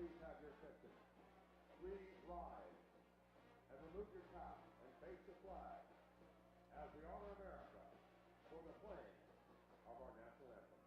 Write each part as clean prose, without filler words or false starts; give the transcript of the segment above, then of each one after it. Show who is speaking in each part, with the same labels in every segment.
Speaker 1: please have your attention? Please rise and remove your cap and face the flag as we honor America for the playing of our national anthem.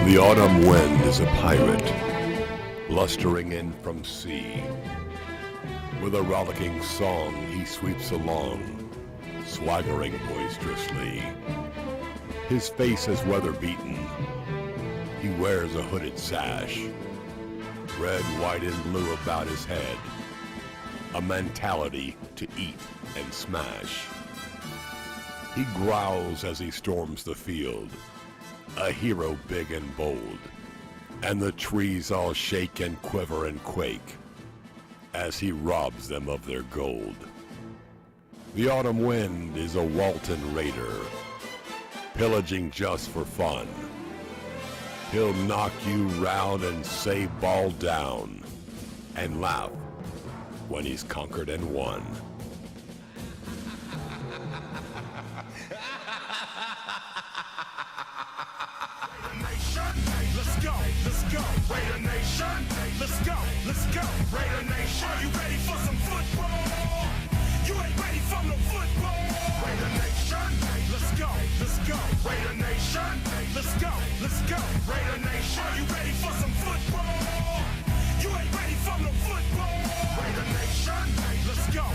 Speaker 2: The autumn wind is a pirate, blustering in from sea. With a rollicking song he sweeps along, swaggering boisterously. His face is weather-beaten. He wears a hooded sash, red, white, and blue about his head, a mentality to eat and smash. He growls as he storms the field, a hero big and bold, and the trees all shake and quiver and quake as he robs them of their gold. The autumn wind is a Walton Raider, pillaging just for fun. He'll knock you round and say ball down, and laugh when he's conquered and won.
Speaker 3: Let's go, Raider Nation. Let's go, Raider Nation. Are you ready for some football? You ain't ready for no football. Raider Nation. Let's go, Raider Nation. Let's go, Raider Nation. Are you ready for some football? You ain't ready for no football. Raider Nation. Let's go,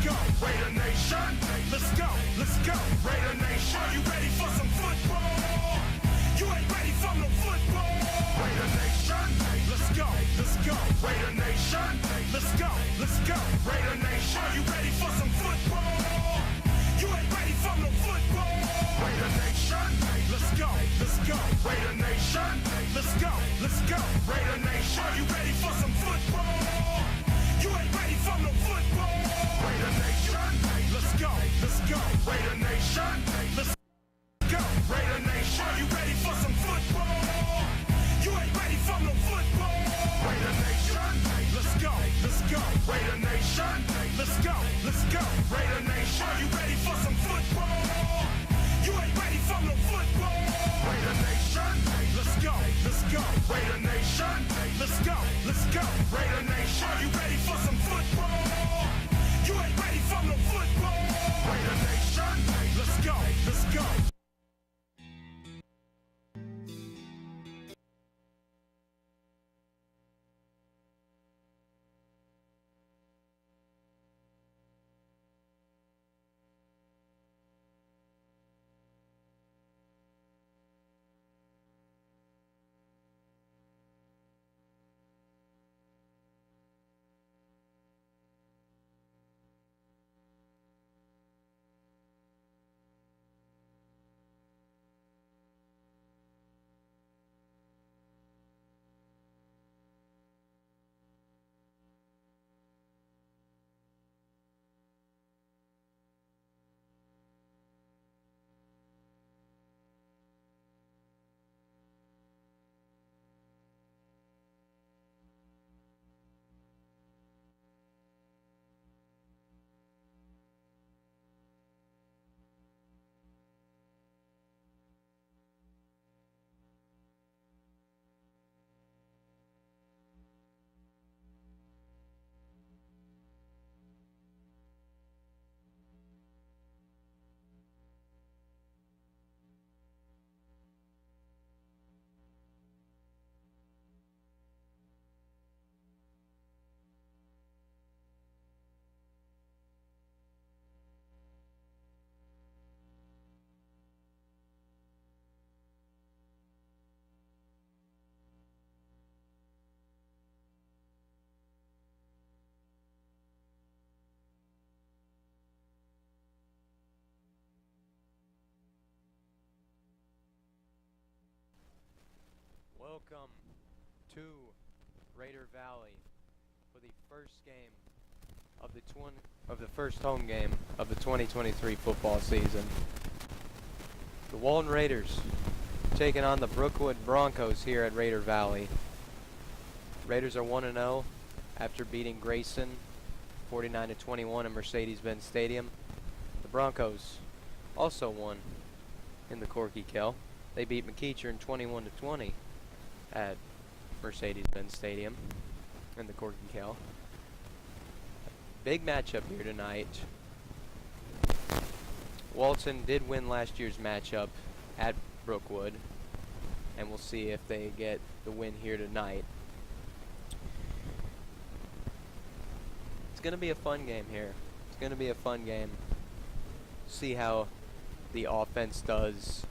Speaker 3: go, Raider Nation. Let's go, Raider Nation. Are you ready for some football? You ain't ready for no football. Raider Nation. Let's go, Raider Nation. Let's go, Raider Nation. Are you ready for some football? You ain't ready for no football. Raider Nation. Let's go, Raider Nation. Let's go, Raider Nation. Are you ready for some football? You ain't ready for no football. Raider Nation. Let's go, Raider Nation. Let's go, Raider Nation. Are you ready for some football? You ain't ready for no football. Raider Nation. Let's go, Raider Nation. Let's go, Raider Nation. Are you ready for some football? You ain't ready for no football. Raider Nation. Let's go, Raider Nation. Let's go, Raider Nation. Are you ready for some football? You ain't ready for no football. Raider Nation. Let's go.
Speaker 4: Welcome to Raider Valley for the first game of the first home game of the 2023 football season. The Walton Raiders taking on the Brookwood Broncos here at Raider Valley. Raiders are 1-0 after beating Grayson 49-21 in Mercedes-Benz Stadium. The Broncos also won in the Corky Kell. They beat McEachern 21-20 at Mercedes-Benz Stadium in the Corky Kell. Big matchup here tonight. Walton did win last year's matchup at Brookwood, and we'll see if they get the win here tonight. It's going to be a fun game here. It's going to be a fun game. See how the offense does.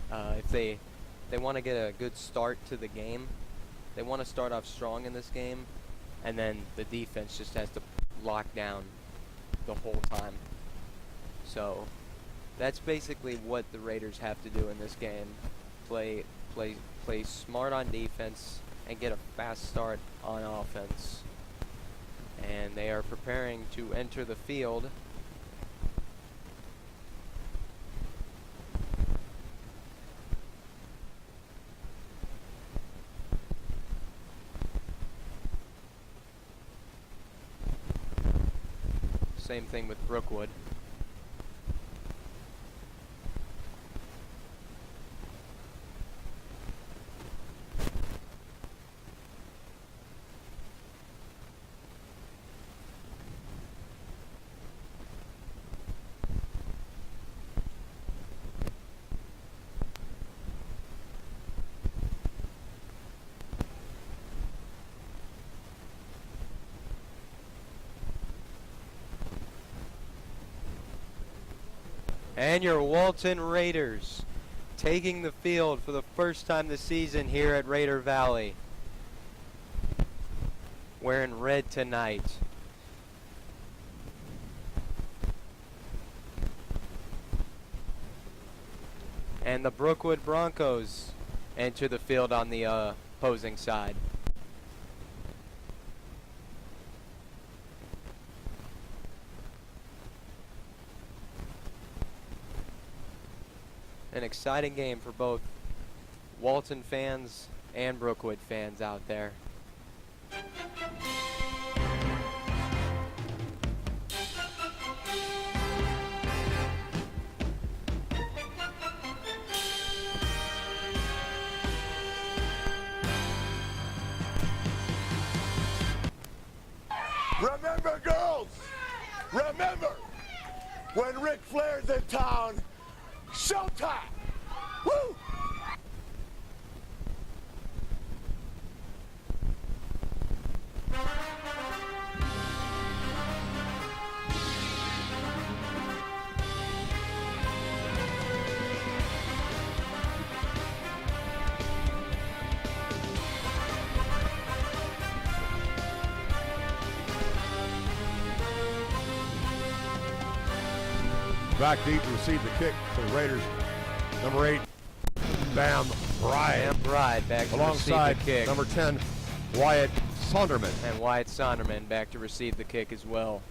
Speaker 4: If they want to get a good start to the game, they want to start off strong in this game, and then the defense just has to lock down the whole time. So that's basically what the Raiders have to do in this game. Play smart on defense and get a fast start on offense. And they are preparing to enter the field. Same thing with Brookwood. And your Walton Raiders taking the field for the first time this season here at Raider Valley. Wearing red tonight. And the Brookwood Broncos enter the field on the opposing side. An exciting game for both Walton fans and Brookwood fans out there.
Speaker 5: Remember, girls, remember, when Ric Flair's in town, showtime! Woo!
Speaker 1: Back deep to receive the kick for the Raiders. Number 8, Bam Bride.
Speaker 4: Bam Bride back to
Speaker 1: Alongside
Speaker 4: receive the kick.
Speaker 1: number 10, Wyatt Sonderman.
Speaker 4: And Wyatt Sonderman back to receive the kick as well.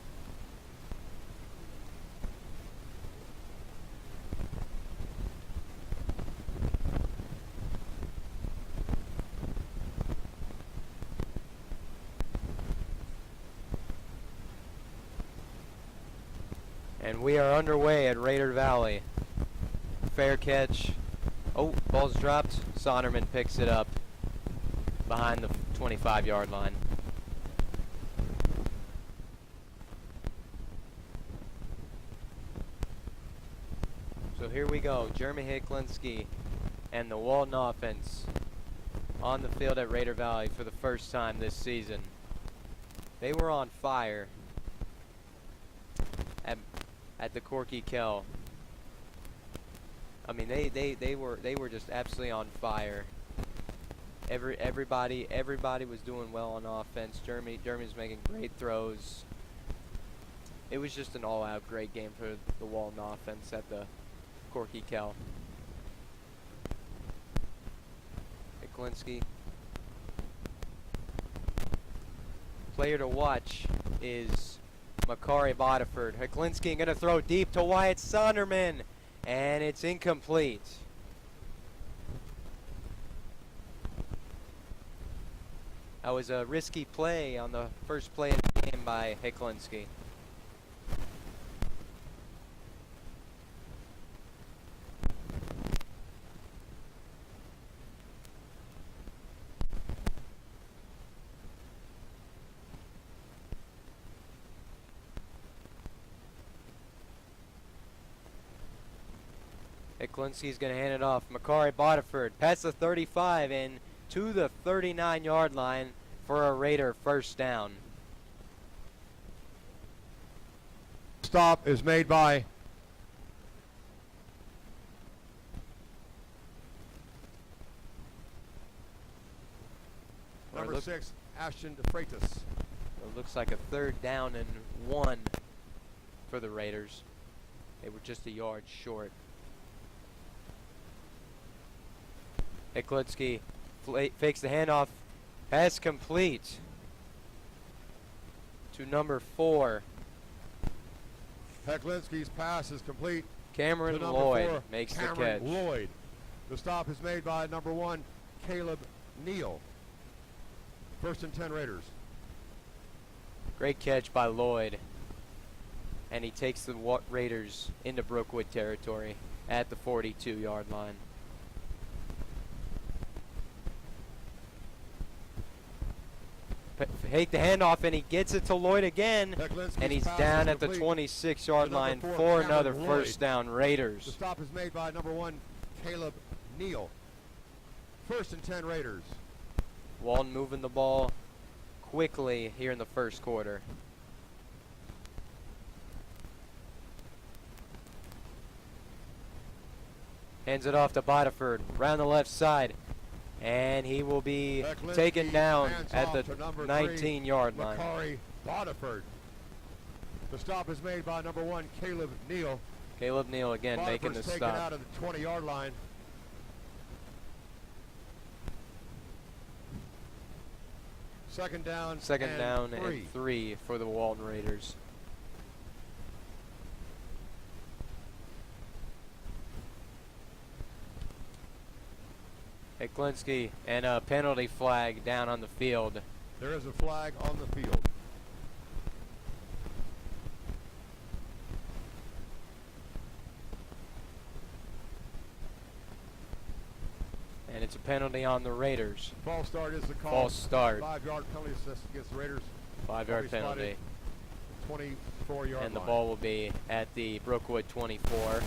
Speaker 4: And we are underway at Raider Valley. Fair catch. Oh, ball's dropped. Sonderman picks it up behind the 25-yard line. So here we go. Jeremy Hicklinski and the Walton offense on the field at Raider Valley for the first time this season. They were on fire at the Corky Kell. I mean, they were just absolutely on fire. Everybody was doing well on offense. Jeremy was making great throws. It was just an all-out great game for the Walton offense at the Corky Kell. Hicklinski. Player to watch is Makari Bodiford. Hicklinski going to throw deep to Wyatt Sonderman, and it's incomplete. That was a risky play on the first play of the game by Hicklinski. Hicklinski's going to hand it off. Makari Bodiford past the 35 and to the 39-yard line for a Raider first down.
Speaker 1: Stop is made by number 6, Ashton DeFreitas.
Speaker 4: It looks like a third down and 1 for the Raiders. They were just a yard short. Hicklinski fakes the handoff. Pass complete to number 4.
Speaker 1: Hicklinski's pass is complete.
Speaker 4: Cameron
Speaker 1: to number
Speaker 4: Lloyd
Speaker 1: 4,
Speaker 4: makes
Speaker 1: Cameron
Speaker 4: the catch.
Speaker 1: Lloyd. The stop is made by number 1, Caleb Neal. First and 10 Raiders.
Speaker 4: Great catch by Lloyd. And he takes the Raiders into Brookwood territory at the 42-yard line. Hate the handoff, and he gets it to Lloyd again, and he's down at the 26-yard line for another first down. Raiders.
Speaker 1: The stop is made by number 1, Caleb Neal. First and 10 Raiders.
Speaker 4: Walton moving the ball quickly here in the first quarter. Hands it off to Bodiford, round the left side. And he will be taken down at the 19-yard line.
Speaker 6: Macari Bodiford. The stop is made by number 1, Caleb Neal.
Speaker 4: Caleb Neal again making the
Speaker 6: taken
Speaker 4: stop.
Speaker 6: out of the 20-yard line. Second down
Speaker 4: and three for the Walton Raiders. Eklinski and a penalty flag down on the field.
Speaker 6: There is a flag on the field.
Speaker 4: And it's a penalty on the Raiders.
Speaker 6: False start is the call.
Speaker 4: False start.
Speaker 6: 5-yard penalty against the Raiders.
Speaker 4: 5-yard penalty.
Speaker 6: 24-yard line.
Speaker 4: And the ball will be at the Brookwood 24.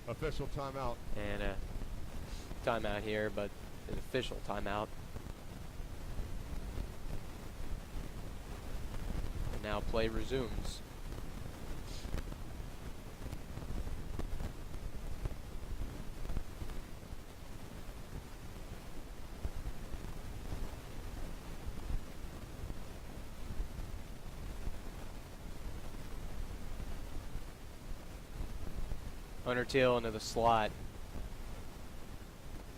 Speaker 6: Official timeout.
Speaker 4: And a timeout here, but an official timeout. And now play resumes. Hunter Teal into the slot.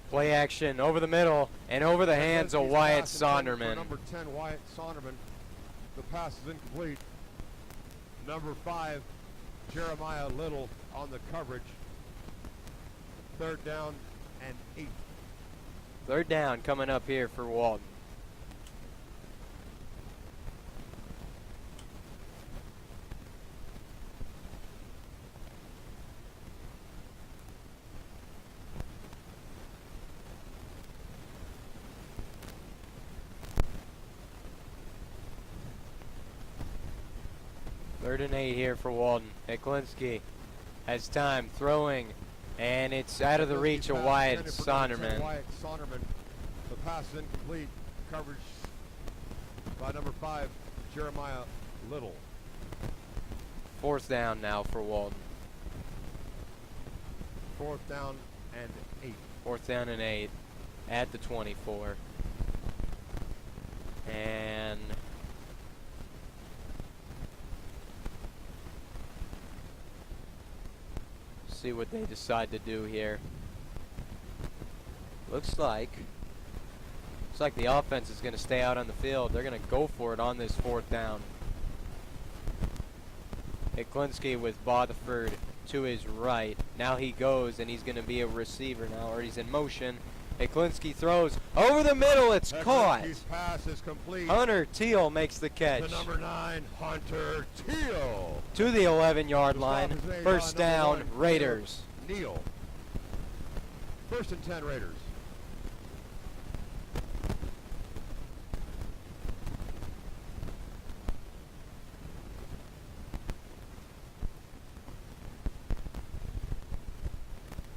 Speaker 4: Play action over the middle and over the hands of Wyatt Sonderman.
Speaker 6: Number 10, Wyatt Sonderman. The pass is incomplete. Number 5, Jeremiah Little on the coverage. Third down and 8.
Speaker 4: Third down coming up here for Walton. Third and 8 here for Walton. Eklinski has time throwing, and it's out of the reach of Wyatt Sonderman.
Speaker 6: Wyatt Sonderman. The pass is incomplete. Coverage by number 5, Jeremiah Little.
Speaker 4: Fourth down now for Walton.
Speaker 6: Fourth down and 8.
Speaker 4: Fourth down and 8 at the 24. And see what they decide to do here. Looks like the offense is going to stay out on the field. They're going to go for it on this fourth down. Eklinski with Bodiford to his right. Now he goes, and he's going to be a receiver now, or he's in motion. Eklinski throws over the middle. It's caught.
Speaker 6: His pass is complete.
Speaker 4: Hunter Teal makes the catch.
Speaker 6: The number 9, Hunter Teal.
Speaker 4: To the 11-yard line. First down, Raiders.
Speaker 6: Neal. First and 10, Raiders.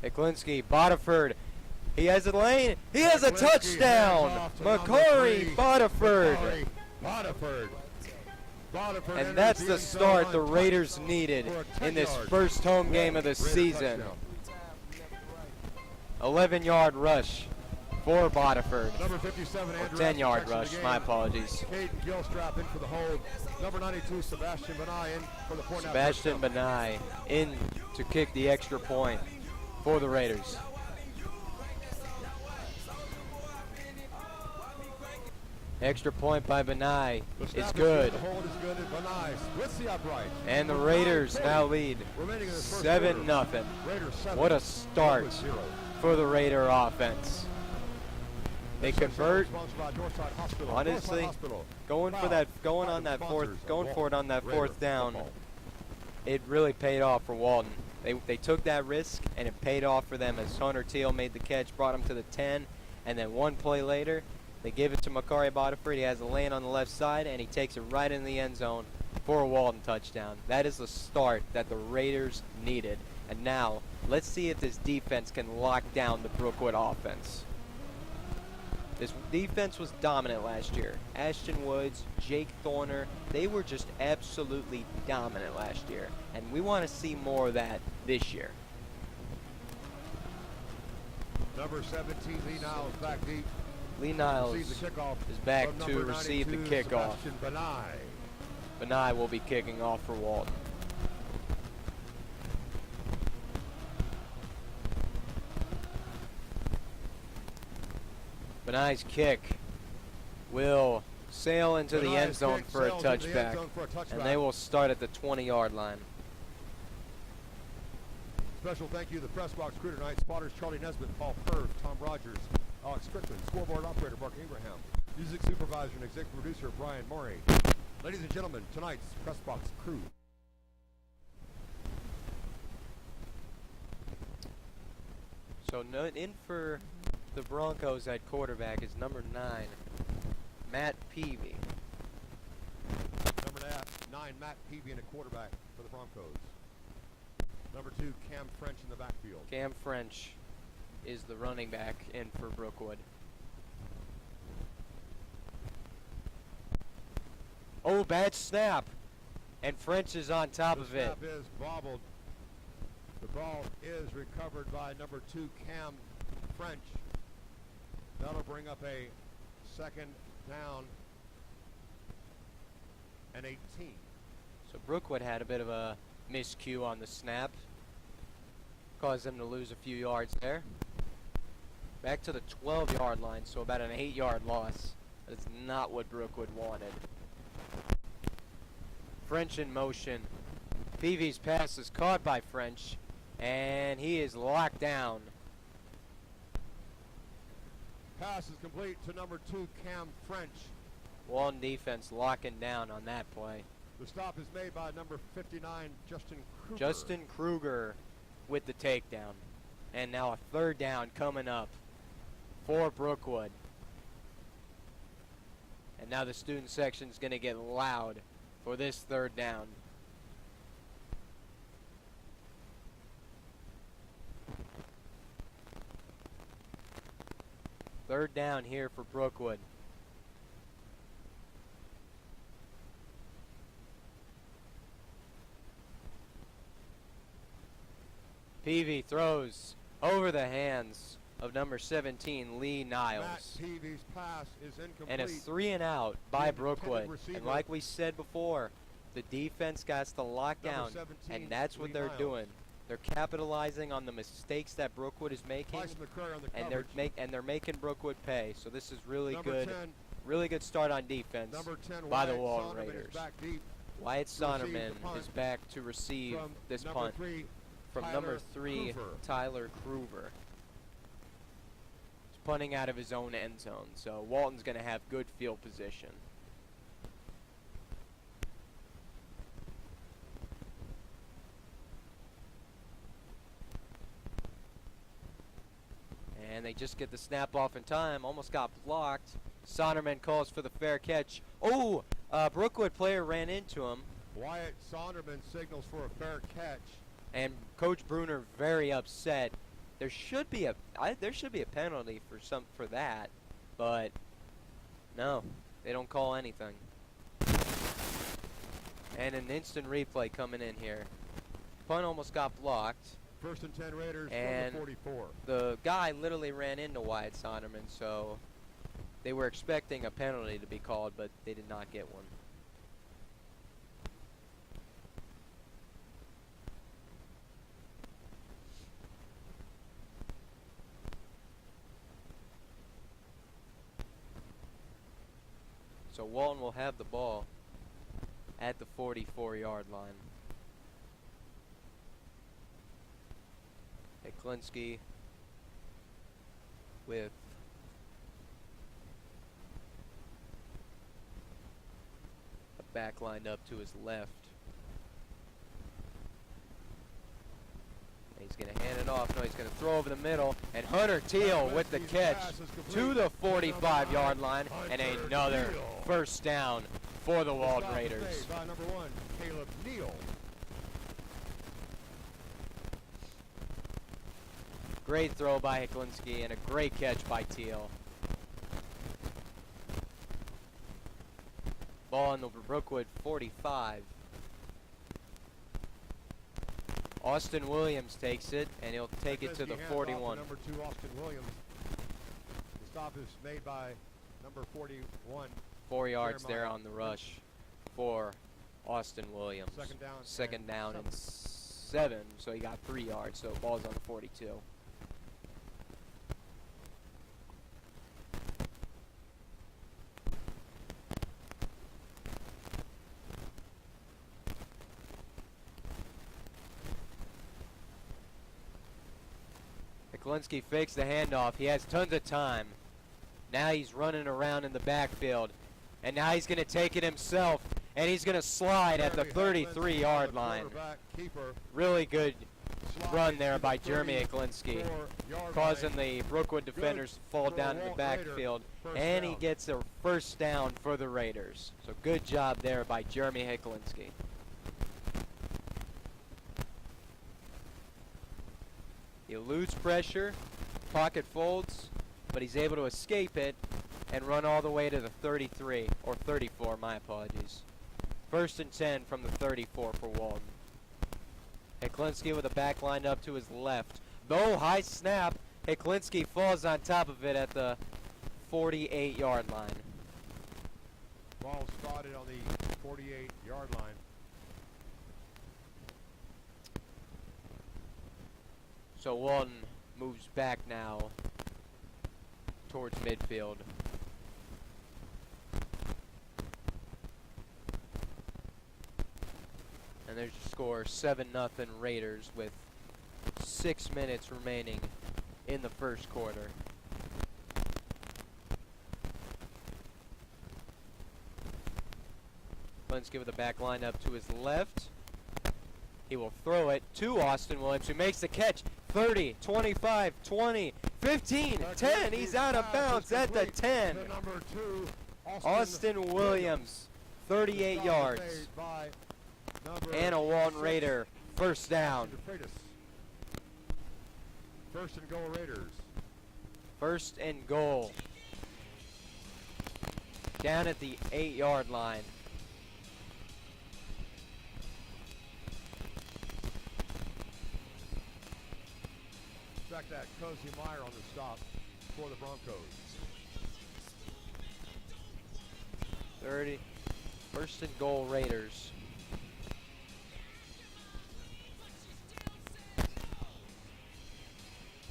Speaker 4: Eklinski, Bodiford. He has a lane. He has a touchdown. Macari Bodiford. And that's the start the Raiders needed in this first home game of the season. 11-yard rush for Bodiford.
Speaker 6: Number 57, Andrew.
Speaker 4: 10-yard rush. My apologies.
Speaker 6: Caden Gilstrap in for the hold. Number 92, Sebastian Benai in for the point.
Speaker 4: Sebastian Benai in to kick the extra point for the Raiders. Extra point by Benai is good.
Speaker 6: The hold is good, and Benai splits the upright.
Speaker 4: And the Raiders now lead 7-0. What a start for the Raider offense. They convert. Honestly, going for it on that fourth down, it really paid off for Walton. They took that risk, and it paid off for them as Hunter Teal made the catch, brought him to the 10, and then one play later, they give it to Macari Bodiford. He has a lane on the left side, and he takes it right in the end zone for a Walton touchdown. That is the start that the Raiders needed. And now, let's see if this defense can lock down the Brookwood offense. This defense was dominant last year. Ashton Woods, Jake Thorner, they were just absolutely dominant last year. And we want to see more of that this year.
Speaker 6: Number 17, Lee Niles, back deep.
Speaker 4: Lee Niles
Speaker 6: Receives the kickoff
Speaker 4: is back
Speaker 6: from
Speaker 4: to
Speaker 6: number
Speaker 4: receive the
Speaker 6: 92,
Speaker 4: kickoff.
Speaker 6: Sebastian Benai.
Speaker 4: Benai will be kicking off for Walton. Benai's kick will sail into the end zone for a touchback, and they will start at the 20-yard line.
Speaker 6: Special thank you to the press box crew tonight. Spotters Charlie Nesbitt, Paul Firth, Tom Rogers, Alex Strickland, scoreboard operator Mark Ingraham, music supervisor and executive producer Brian Murray. Ladies and gentlemen, tonight's press box crew.
Speaker 4: So in for the Broncos at quarterback is number 9, Matt Peavy.
Speaker 6: Number 9, Matt Peavy in a quarterback for the Broncos. Number 2, Cam French in the backfield.
Speaker 4: Cam French is the running back in for Brookwood. Oh, bad snap. And French is on top of it.
Speaker 6: The snap is bobbled. The ball is recovered by number 2, Cam French. That'll bring up a second down and 18.
Speaker 4: So Brookwood had a bit of a miscue on the snap. Caused them to lose a few yards there. Back to the 12-yard line, so about an 8-yard loss. That is not what Brookwood wanted. French in motion. Peavy's pass is caught by French, and he is locked down.
Speaker 6: Pass is complete to number 2, Cam French.
Speaker 4: Walton defense locking down on that play.
Speaker 6: The stop is made by number 59, Justin Kruger.
Speaker 4: Justin Kruger with the takedown. And now a third down coming up for Brookwood. And now the student section is going to get loud for this third down. Third down here for Brookwood. Peavy throws over the hands of number 17, Lee Niles.
Speaker 6: Matt Peavy's pass is incomplete.
Speaker 4: And a 3 and out by Brookwood. And like we said before, the defense got to lock down, and that's what they're doing. They're capitalizing on the mistakes that Brookwood is making, and they're making Brookwood pay. So this is really good, really good start on defense by the Walton Raiders. Wyatt Sonderman is back to receive this punt from number 3, Tyler Kruger. He's punting out of his own end zone, so Walton's going to have good field position. And they just get the snap off in time. Almost got blocked. Sonderman calls for the fair catch. Oh, Brookwood player ran into him.
Speaker 6: Wyatt Sonderman signals for a fair catch.
Speaker 4: And Coach Bruner very upset. There should be a penalty for that, but no, they don't call anything. And an instant replay coming in here. Punt almost got blocked.
Speaker 6: First and 10 Raiders
Speaker 4: and
Speaker 6: from the 44.
Speaker 4: The guy literally ran into Wyatt Sonderman, so they were expecting a penalty to be called, but they did not get one. So Walton will have the ball at the 44-yard line. Klinsky with a back lined up to his left. And he's going to hand it off. No, he's going to throw over the middle. And Hunter Teal with the catch to the 45-yard line. And another first down for the Walton Raiders.
Speaker 6: By number 1, Caleb Neal.
Speaker 4: Great throw by Hiklinski and a great catch by Teal. Ball on the Brookwood 45. Austin Williams takes it, and he'll take it to the
Speaker 6: Klinski hands off
Speaker 4: 41.
Speaker 6: Number 2, Austin Williams. The stop is made by number 41.
Speaker 4: 4 yards
Speaker 6: Jeremiah.
Speaker 4: there on the rush for Austin Williams.
Speaker 6: Second down
Speaker 4: and
Speaker 6: and
Speaker 4: 7, so he got 3 yards, so ball's on the 42. Klinski fakes the handoff. He has tons of time. Now he's running around in the backfield. And now he's going to take it himself. And he's going to slide at the 33-yard line. Really good run there by Jeremy Klinski, causing the Brookwood defenders to fall down in the backfield. And he gets a first down for the Raiders. So good job there by Jeremy Klinski. He eludes pressure, pocket folds, but he's able to escape it and run all the way to the 33, or 34, my apologies. 1st and 10 from the 34 for Walton. Klinski with a back lined up to his left. Though high snap, Klinski falls on top of it at the 48-yard line.
Speaker 6: Ball spotted on the 48-yard line.
Speaker 4: So Walton moves back now towards midfield. And there's your score, 7-0 Raiders with 6 minutes remaining in the first quarter. Klinski with the back line up to his left. He will throw it to Austin Williams, who makes the catch. 30, 25, 20, 15, 10. He's out of bounds at the 10.
Speaker 6: Number 2,
Speaker 4: Austin Williams, 38 yards. And a Walton Raider first down.
Speaker 6: First and goal, Raiders.
Speaker 4: First and goal. Down at the 8-yard line.
Speaker 6: Back that Cozy Meyer on the stop for the Broncos.
Speaker 4: 30. First and goal, Raiders.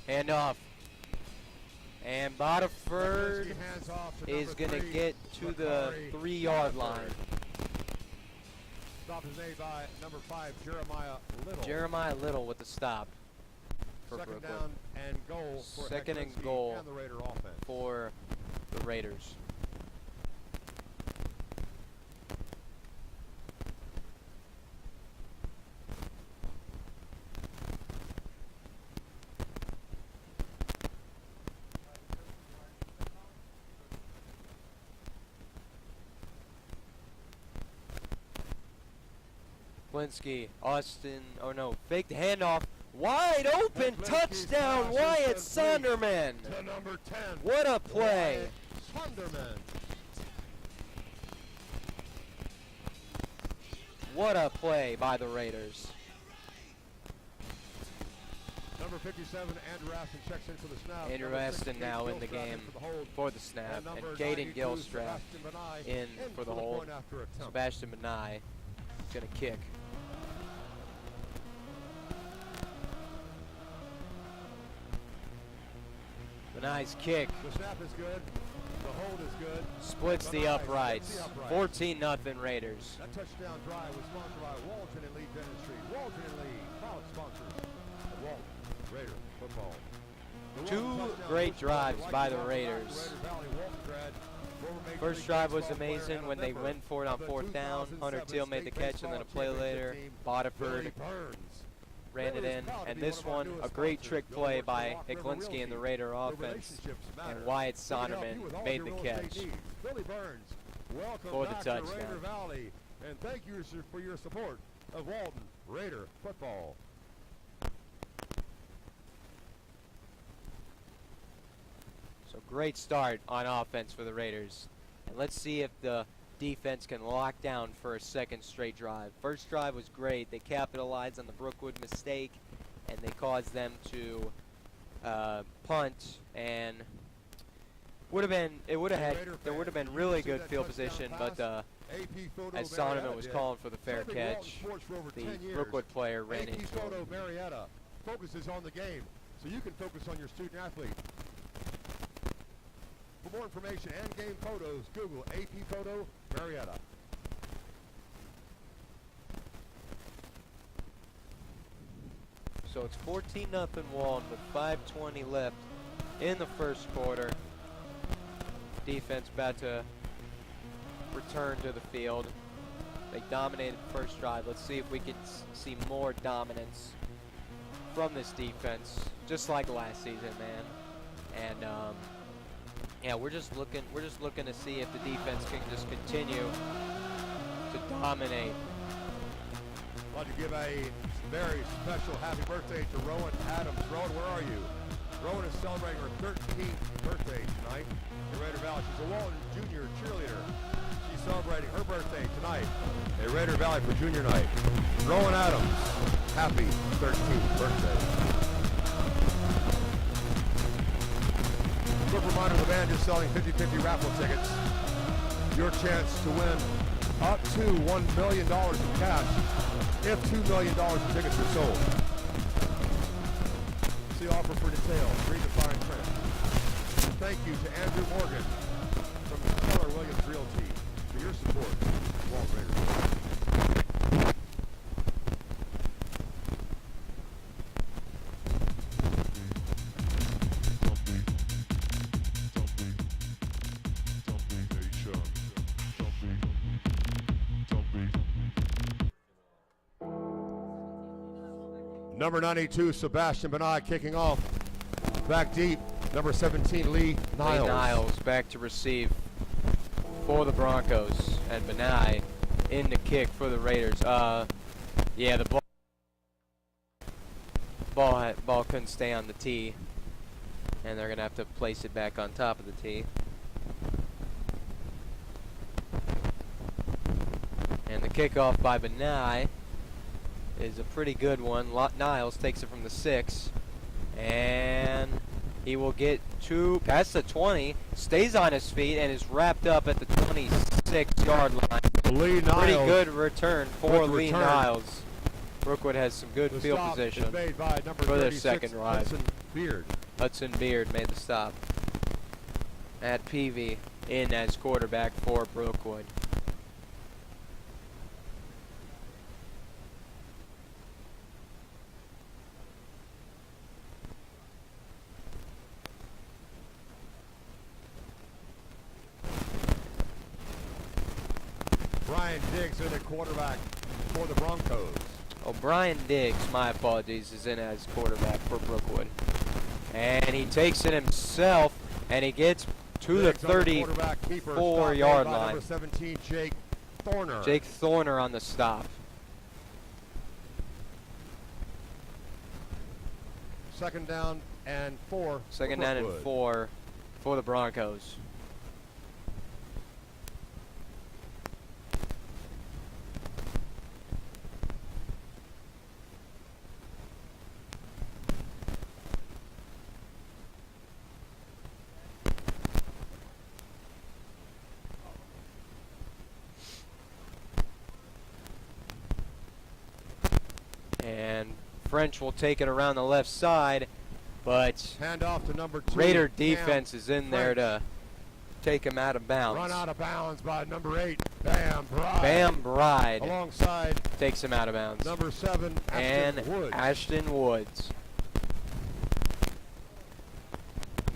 Speaker 4: Hand off. And Bodiford is going to get to the 3-yard line.
Speaker 6: Stop is made by number 5, Jeremiah Little.
Speaker 4: Jeremiah Little with the stop. For
Speaker 6: Second
Speaker 4: Brookwood.
Speaker 6: down and goal for
Speaker 4: Second and
Speaker 6: Klinski
Speaker 4: goal
Speaker 6: and the Raider offense.
Speaker 4: for the Raiders. Klinski, Austin, oh no, faked handoff. Wide open touchdown, Wyatt Sonderman.
Speaker 6: To number 10.
Speaker 4: What a play.
Speaker 6: Sonderman.
Speaker 4: What a play by the Raiders.
Speaker 6: Number 57, Andrew Aston checks in for the snap.
Speaker 4: Andrew
Speaker 6: Number
Speaker 4: Aston
Speaker 6: 68,
Speaker 4: now in the
Speaker 6: Gilstrap
Speaker 4: game
Speaker 6: for the hold.
Speaker 4: for the snap. And
Speaker 6: number
Speaker 4: Caden
Speaker 6: 92,
Speaker 4: Gilstrap
Speaker 6: Sebastian Benai
Speaker 4: in for the hold.
Speaker 6: point after attempt.
Speaker 4: Sebastian Benai is going to kick. Benai's kick
Speaker 6: The snap is good. The hold is good.
Speaker 4: splits the
Speaker 6: Benai
Speaker 4: uprights.
Speaker 6: splits the uprights.
Speaker 4: 14-0 Raiders.
Speaker 6: That touchdown drive was sponsored by Walton and Lee Dentistry. Walton and Lee, proud sponsors of Walton Raider football. The
Speaker 4: Two
Speaker 6: Walton touchdown
Speaker 4: great
Speaker 6: was
Speaker 4: drives
Speaker 6: sponsored
Speaker 4: by the
Speaker 6: Walton
Speaker 4: Raiders.
Speaker 6: Raider Valley Walton grad, former Major
Speaker 4: First
Speaker 6: League
Speaker 4: drive was
Speaker 6: Baseball player
Speaker 4: amazing
Speaker 6: and
Speaker 4: when
Speaker 6: a
Speaker 4: they
Speaker 6: member
Speaker 4: went for it on
Speaker 6: of the
Speaker 4: 4th down. Hunter
Speaker 6: 2007
Speaker 4: Teal made the
Speaker 6: state
Speaker 4: catch, and then a
Speaker 6: baseball
Speaker 4: play later,
Speaker 6: championship team,
Speaker 4: Bodiford
Speaker 6: Billy Burns.
Speaker 4: ran it in. And this one, a great trick play by Klinski and the Raider offense. And Wyatt Sonderman made the catch
Speaker 6: Billy Burns, welcome
Speaker 4: for the
Speaker 6: back to
Speaker 4: touchdown.
Speaker 6: Raider Valley, and thank you for your support of Walton Raider football.
Speaker 4: So great start on offense for the Raiders. And let's see if the defense can lock down for a second straight drive. First drive was great. They capitalized on the Brookwood mistake, and they caused them to punt, and there would have been really good field position, but as Sonneman was calling for the fair catch, the Brookwood player ran into him.
Speaker 6: Marietta focuses on the game, so you can focus on your student athlete. For more information and game photos, Google AP Photo Marietta.
Speaker 4: So it's 14-0 Walton with 5:20 left in the first quarter. Defense about to return to the field. They dominated the first drive. Let's see if we can see more dominance from this defense, just like last season, man. And yeah, we're just looking to see if the defense can just continue to dominate.
Speaker 6: I'd like to give a very special happy birthday to Rowan Adams. Rowan, where are you? Rowan is celebrating her 13th birthday tonight in Raider Valley. She's a Walton Junior cheerleader. She's celebrating her birthday tonight at Raider Valley for junior night. Rowan Adams, happy 13th birthday. Quick reminder, the band is selling 50-50 raffle tickets. Your chance to win up to $1 million in cash if $2 million in tickets are sold. See offer for details. Read the fine print. And thank you to Andrew Morgan from Keller Williams Realty for your support of Walton Raiders. Number 92, Sebastian Benai kicking off. Back deep, number 17, Lee Niles.
Speaker 4: Lee Niles back to receive for the Broncos, and Benai in the kick for the Raiders. Yeah, the ball couldn't stay on the tee, and they're gonna have to place it back on top of the tee. And the kickoff by Benai is a pretty good one. Niles takes it from the 6, and he will get past the 20, stays on his feet, and is wrapped up at the 26-yard line.
Speaker 6: Lee Niles,
Speaker 4: pretty good return for Lee Niles. Brookwood has some good field position for their second drive. Hudson Beard made the stop. Matt Peavy in as quarterback for Brookwood.
Speaker 6: Brian Diggs in at quarterback for the Broncos.
Speaker 4: Oh, Brian Diggs, my apologies, is in as quarterback for Brookwood. And he takes it himself, and he gets to
Speaker 6: Diggs
Speaker 4: the 34-yard line.
Speaker 6: Number 17, Jake Thorner.
Speaker 4: Jake Thorner on the stop.
Speaker 6: Second down and 4.
Speaker 4: Second down and 4 for the Broncos. And French will take it around the left side, but
Speaker 6: hand off to number 2.
Speaker 4: Raider defense is in there to take him out of bounds.
Speaker 6: Run out of bounds by number 8, Bam Bride.
Speaker 4: Bam Bride
Speaker 6: alongside
Speaker 4: takes him out of bounds.
Speaker 6: Number 7,
Speaker 4: Ashton Woods.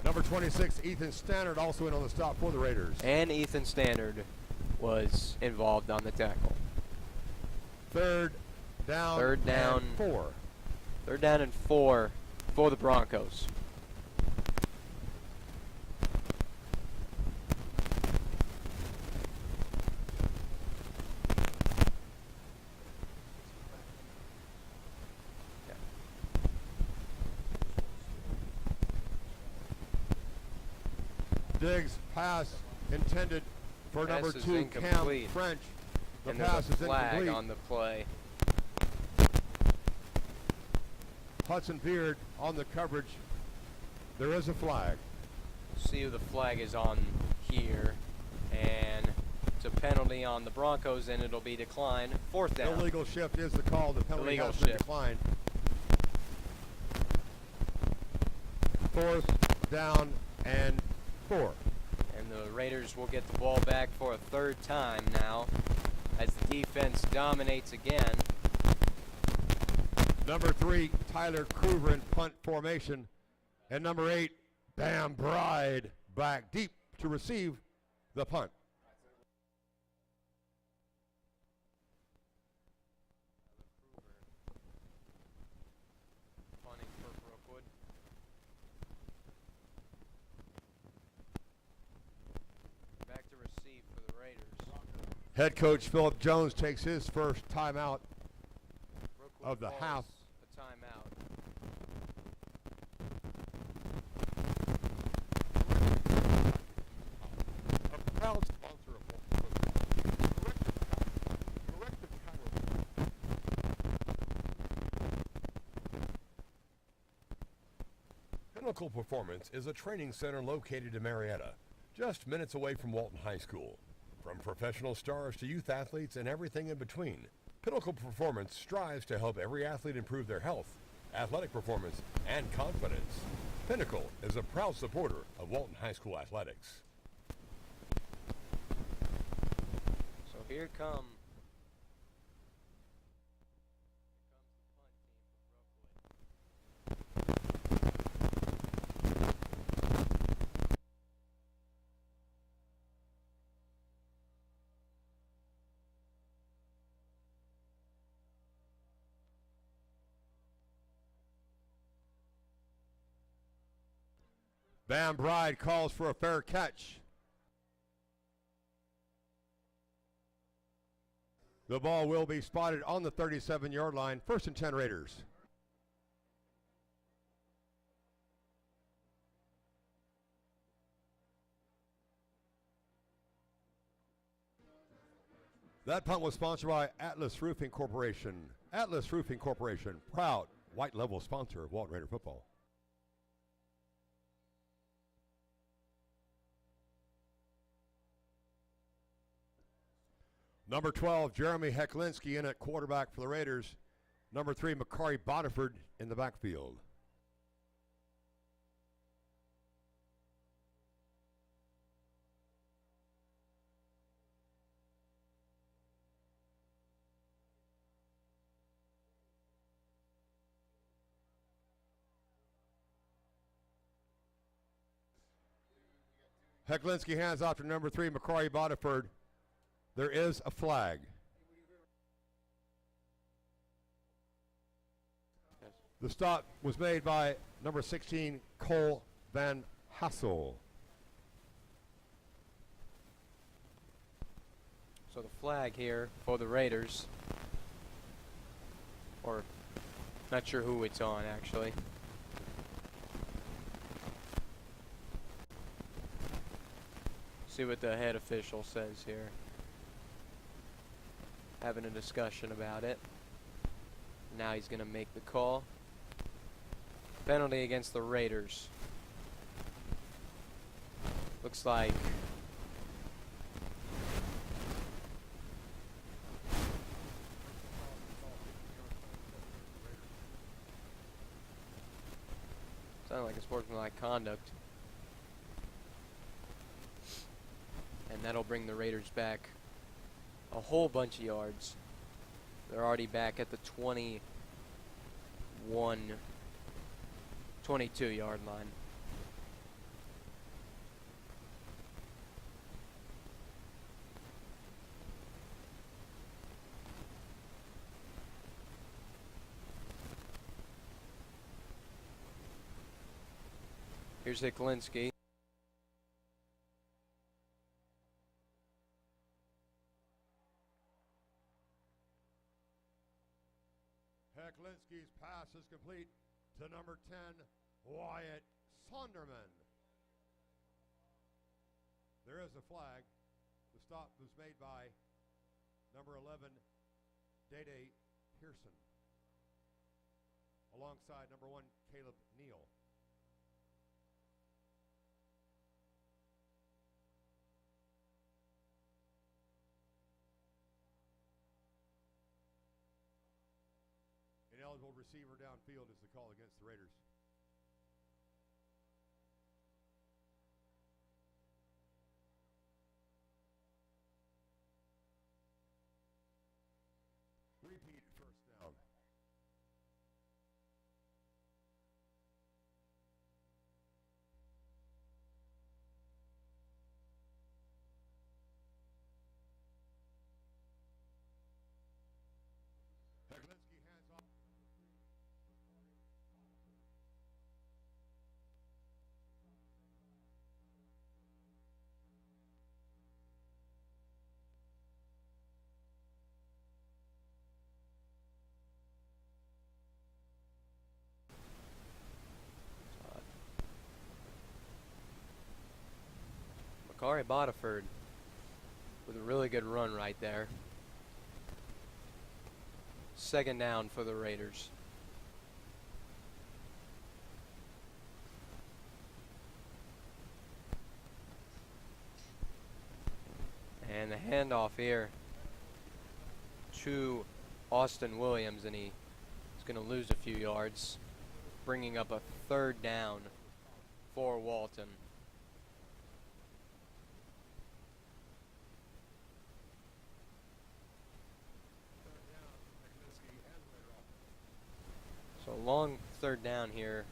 Speaker 6: Number 26, Ethan Stannard, also in on the stop for the Raiders.
Speaker 4: And Ethan Stannard was involved on the tackle.
Speaker 6: Third down and 4.
Speaker 4: Third down and 4 for the Broncos.
Speaker 6: Diggs pass intended for number
Speaker 4: Pass is
Speaker 6: 2, Cam
Speaker 4: incomplete.
Speaker 6: French. The
Speaker 4: And
Speaker 6: pass
Speaker 4: there's a
Speaker 6: is
Speaker 4: flag
Speaker 6: incomplete.
Speaker 4: on the play.
Speaker 6: Hudson Beard on the coverage. There is a flag.
Speaker 4: See who the flag is on here. And it's a penalty on the Broncos, and it'll be declined. 4th down.
Speaker 6: Illegal shift is the call. The penalty
Speaker 4: Illegal
Speaker 6: has been
Speaker 4: shift.
Speaker 6: declined. 4th down and 4.
Speaker 4: And the Raiders will get the ball back for a 3rd time now as the defense dominates again.
Speaker 6: Number 3, Tyler Kruger in punt formation. And number 8, Bam Bride back deep to receive the punt.
Speaker 4: Punting for Brookwood. Back to receive for the Raiders.
Speaker 6: Head coach Philip Jones takes his first timeout
Speaker 4: Brookwood
Speaker 6: of the
Speaker 4: calls
Speaker 6: half.
Speaker 4: a timeout.
Speaker 5: A proud sponsor of corrective power.
Speaker 2: Pinnacle Performance is a training center located in Marietta, just minutes away from Walton High School. From professional stars to youth athletes and everything in between, Pinnacle Performance strives to help every athlete improve their health, athletic performance, and confidence. Pinnacle is a proud supporter of Walton High School athletics.
Speaker 4: So here come.
Speaker 6: Bam Bride calls for a fair catch. The ball will be spotted on the 37-yard line. 1st and 10 Raiders. That punt was sponsored by Atlas Roofing Corporation. Atlas Roofing Corporation, proud white label sponsor of Walton Raider football. Number 12, Jeremy Hecklinski in at quarterback for the Raiders. Number 3, Makari Bodiford in the backfield. Hecklinski hands off to number 3, Makari Bodiford. There is a flag. The stop was made by number 16, Cole Van Hassel.
Speaker 4: So the flag here for the Raiders. Or, not sure who it's on actually. See what the head official says here. Having a discussion about it. Now he's going to make the call. Penalty against the Raiders. Looks like sounded like a sportsmanlike conduct. And that'll bring the Raiders back a whole bunch of yards. They're already back at the 22-yard line. Here's Hecklinski.
Speaker 6: Hecklinski's pass is complete to number 10, Wyatt Sonderman. There is a flag. The stop was made by number 11, Day Pearson, alongside number 1, Caleb Neal. Ineligible receiver downfield is the call against the Raiders. Repeat first down. Heglinski hands off.
Speaker 4: Makari Bodiford with a really good run right there. Second down for the Raiders. And the handoff here to Austin Williams, and he's going to lose a few yards, bringing up a third down for Walton. So long third down here.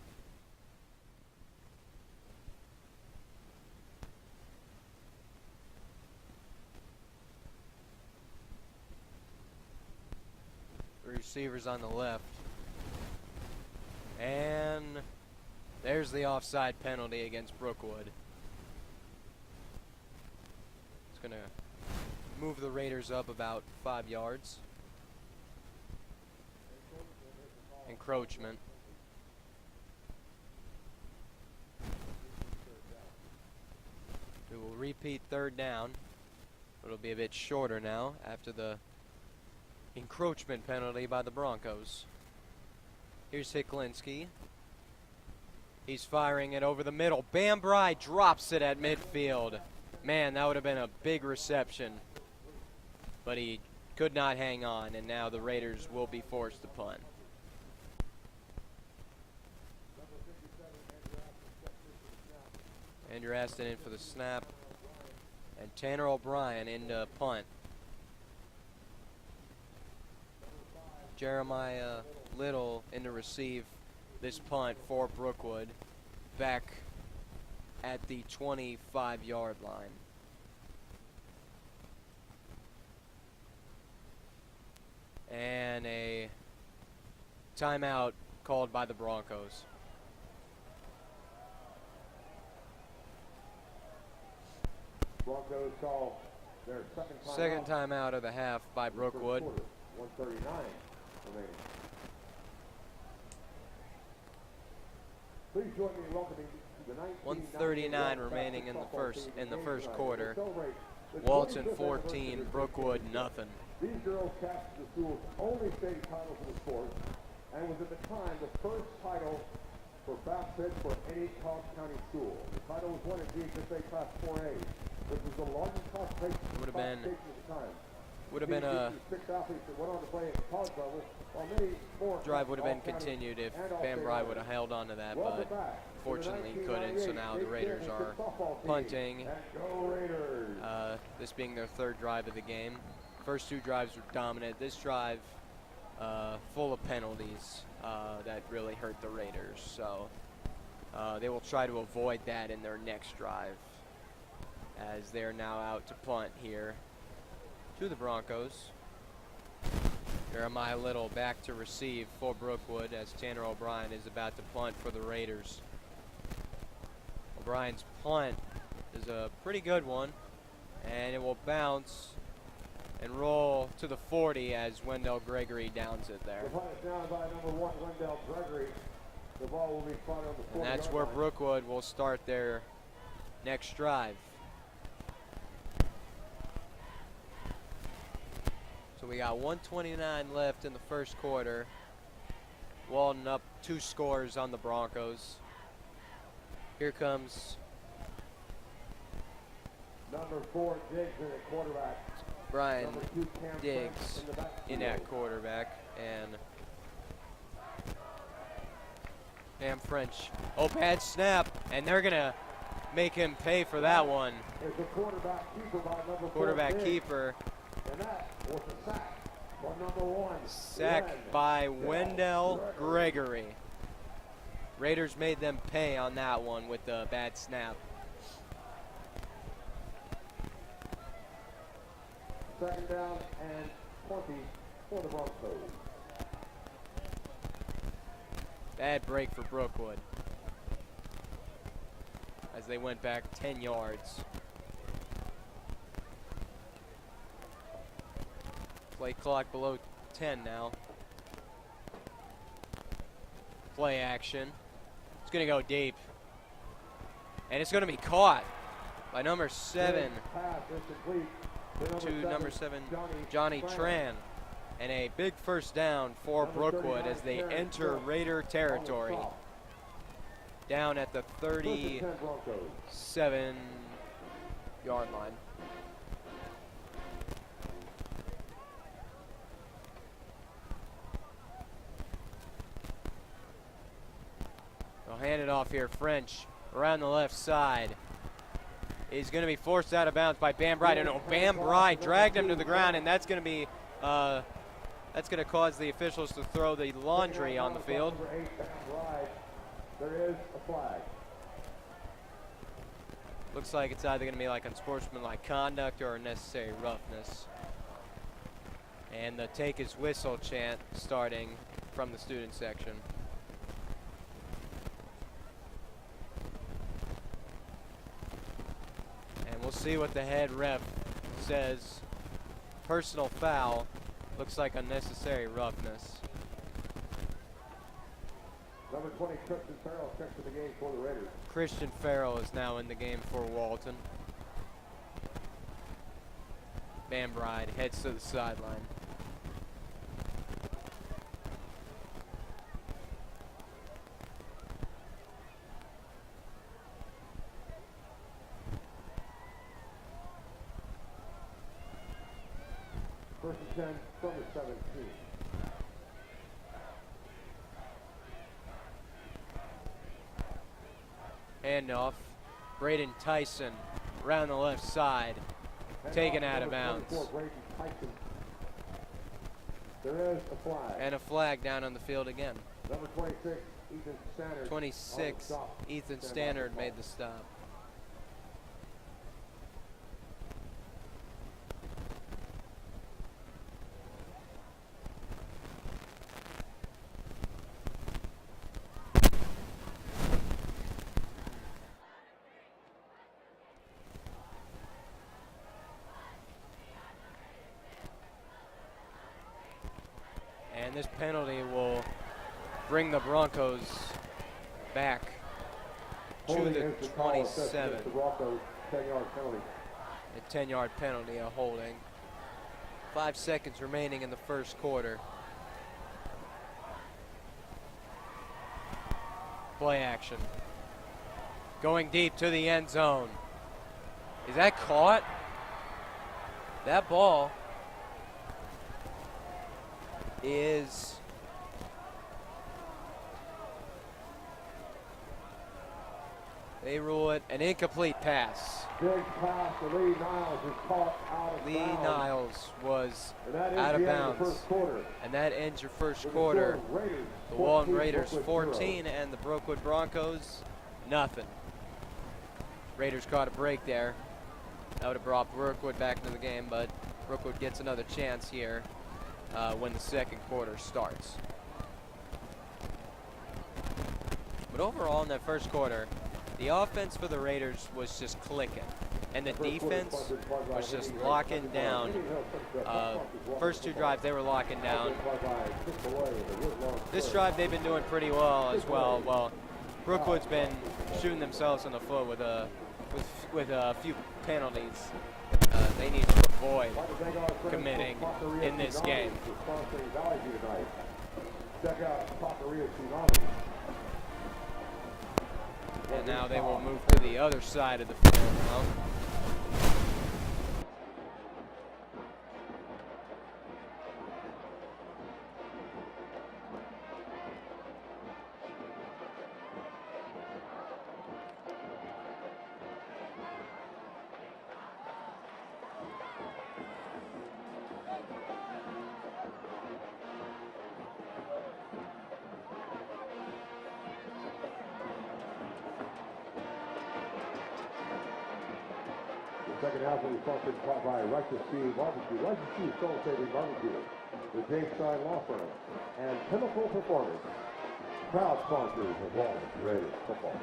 Speaker 4: The receivers on the left. And there's the offside penalty against Brookwood. It's going to move the Raiders up about 5 yards. Encroachment. We will repeat third down. It'll be a bit shorter now after the encroachment penalty by the Broncos. Here's Hiklinski. He's firing it over the middle. Bambry drops it at midfield. Man, that would have been a big reception. But he could not hang on, and now the Raiders will be forced to punt. Andrew Aston in for the snap, and Tanner O'Brien into punt. Jeremiah Little in to receive this punt for Brookwood, back at the 25-yard line. And a timeout called by the Broncos.
Speaker 1: Broncos call their
Speaker 4: second timeout of the half by Brookwood.
Speaker 1: 1:39 remaining. Please join me in welcoming the
Speaker 4: 1:39 remaining in the first quarter. Walton 14, Brookwood nothing.
Speaker 1: These girls captured the school's only state title for the sport, and was at the time the first title for fast pitch for any Cobb County school. The title was won in GHSA Class 4A, which was the largest concentration at the time.
Speaker 4: Would have been a drive would have been continued if Bambry would have held on to that, but fortunately he couldn't. So now the Raiders are punting. This being their third drive of the game. First two drives were dominant. This drive full of penalties that really hurt the Raiders. So they will try to avoid that in their next drive, as they're now out to punt here to the Broncos. Jeremiah Little back to receive for Brookwood, as Tanner O'Brien is about to punt for the Raiders. O'Brien's punt is a pretty good one, and it will bounce and roll to the 40 as Wendell Gregory downs it there.
Speaker 1: The punt is down by number 1, Wendell Gregory. The ball will be spotted on the 40.
Speaker 4: And that's where Brookwood will start their next drive. We got 1:29 left in the first quarter. Walton up 2 scores on the Broncos. Here comes
Speaker 1: Number 4, Diggs in at quarterback.
Speaker 4: Brian
Speaker 1: Number 2, Cam
Speaker 4: Diggs
Speaker 1: French in the backfield.
Speaker 4: in at quarterback, and Cam French. Oh, bad snap, and they're gonna make him pay for that one.
Speaker 1: Is the quarterback keeper by number 4,
Speaker 4: Quarterback
Speaker 1: Diggs.
Speaker 4: keeper.
Speaker 1: And that was a sack for number 1.
Speaker 4: Sack
Speaker 1: Len
Speaker 4: by Wendell Gregory. Raiders made them pay on that one with the bad snap.
Speaker 1: Second down and 20 for the Broncos.
Speaker 4: Bad break for Brookwood as they went back 10 yards. Play clock below 10 now. Play action. It's going to go deep. And it's going to be caught by number 7
Speaker 1: Pass is complete
Speaker 4: to number 7, Johnny Tran. And a big first down for Brookwood as they enter Raider territory. Down at the 37-yard line. They'll hand it off here. French around the left side. He's going to be forced out of bounds by Bam Bride. No, Bam Bride dragged him to the ground, and that's going to be that's going to cause the officials to throw the laundry on the field.
Speaker 1: Number 8, Bam Bride. There is a flag.
Speaker 4: Looks like it's either going to be like unsportsmanlike conduct or unnecessary roughness. And the take his whistle chant starting from the student section. And we'll see what the head ref says. Personal foul. Looks like unnecessary roughness.
Speaker 1: Number 20, Christian Farrell checks to the game for the Raiders.
Speaker 4: Christian Farrell is now in the game for Walton. Van Bride heads to the sideline.
Speaker 1: First and 10 from the 17.
Speaker 4: Handoff. Braden Tyson around the left side. Taken out of bounds.
Speaker 1: There is a flag.
Speaker 4: And a flag down on the field again.
Speaker 1: Number 26, Ethan Stannard.
Speaker 4: 26, Ethan Stannard made the stop. And this penalty will bring the Broncos back to the 27.
Speaker 1: The Broncos 10-yard penalty.
Speaker 4: A 10-yard penalty, a holding. 5 seconds remaining in the first quarter. Play action. Going deep to the end zone. Is that caught? That ball is they rule it an incomplete pass.
Speaker 1: Big pass to Lee Niles is caught out of
Speaker 4: Lee
Speaker 1: bounds.
Speaker 4: Niles was
Speaker 1: And
Speaker 4: out of
Speaker 1: the end
Speaker 4: bounds.
Speaker 1: the first quarter.
Speaker 4: And that ends your first
Speaker 1: With
Speaker 4: quarter.
Speaker 1: the Raiders,
Speaker 4: The Walton
Speaker 1: 14,
Speaker 4: Raiders
Speaker 1: Brookwood
Speaker 4: 14
Speaker 1: 0.
Speaker 4: and the Brookwood Broncos nothing. Raiders caught a break there. That would have brought Brookwood back into the game, but Brookwood gets another chance here when the second quarter starts. But overall in that first quarter, the offense for the Raiders was just clicking. And the defense was just locking down. First 2 drives, they were locking down. This drive, they've been doing pretty well as well. Well, Brookwood's been shooting themselves in the foot with a few penalties. They need to avoid
Speaker 1: I'd like to thank our friends
Speaker 4: committing
Speaker 1: from Taqueria
Speaker 4: in this
Speaker 1: Tsunamis
Speaker 4: game.
Speaker 1: for sponsoring Valley View tonight. Check out Taqueria Tsunamis.
Speaker 4: And now they will move to the other side of the field now.
Speaker 1: Second half will be sponsored by Righteous Tea Barbecue, Righteous Tea Soul Saving Barbecue, the James Stein Law Firm, and Chemical Performance, proud sponsors of Walton Raiders football.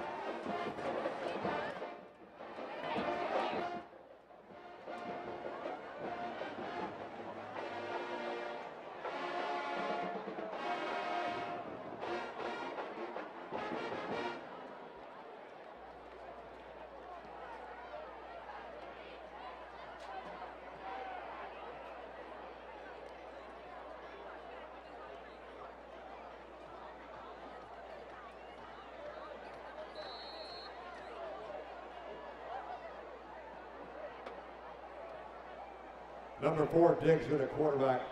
Speaker 7: Number 4, Diggs in a quarterback.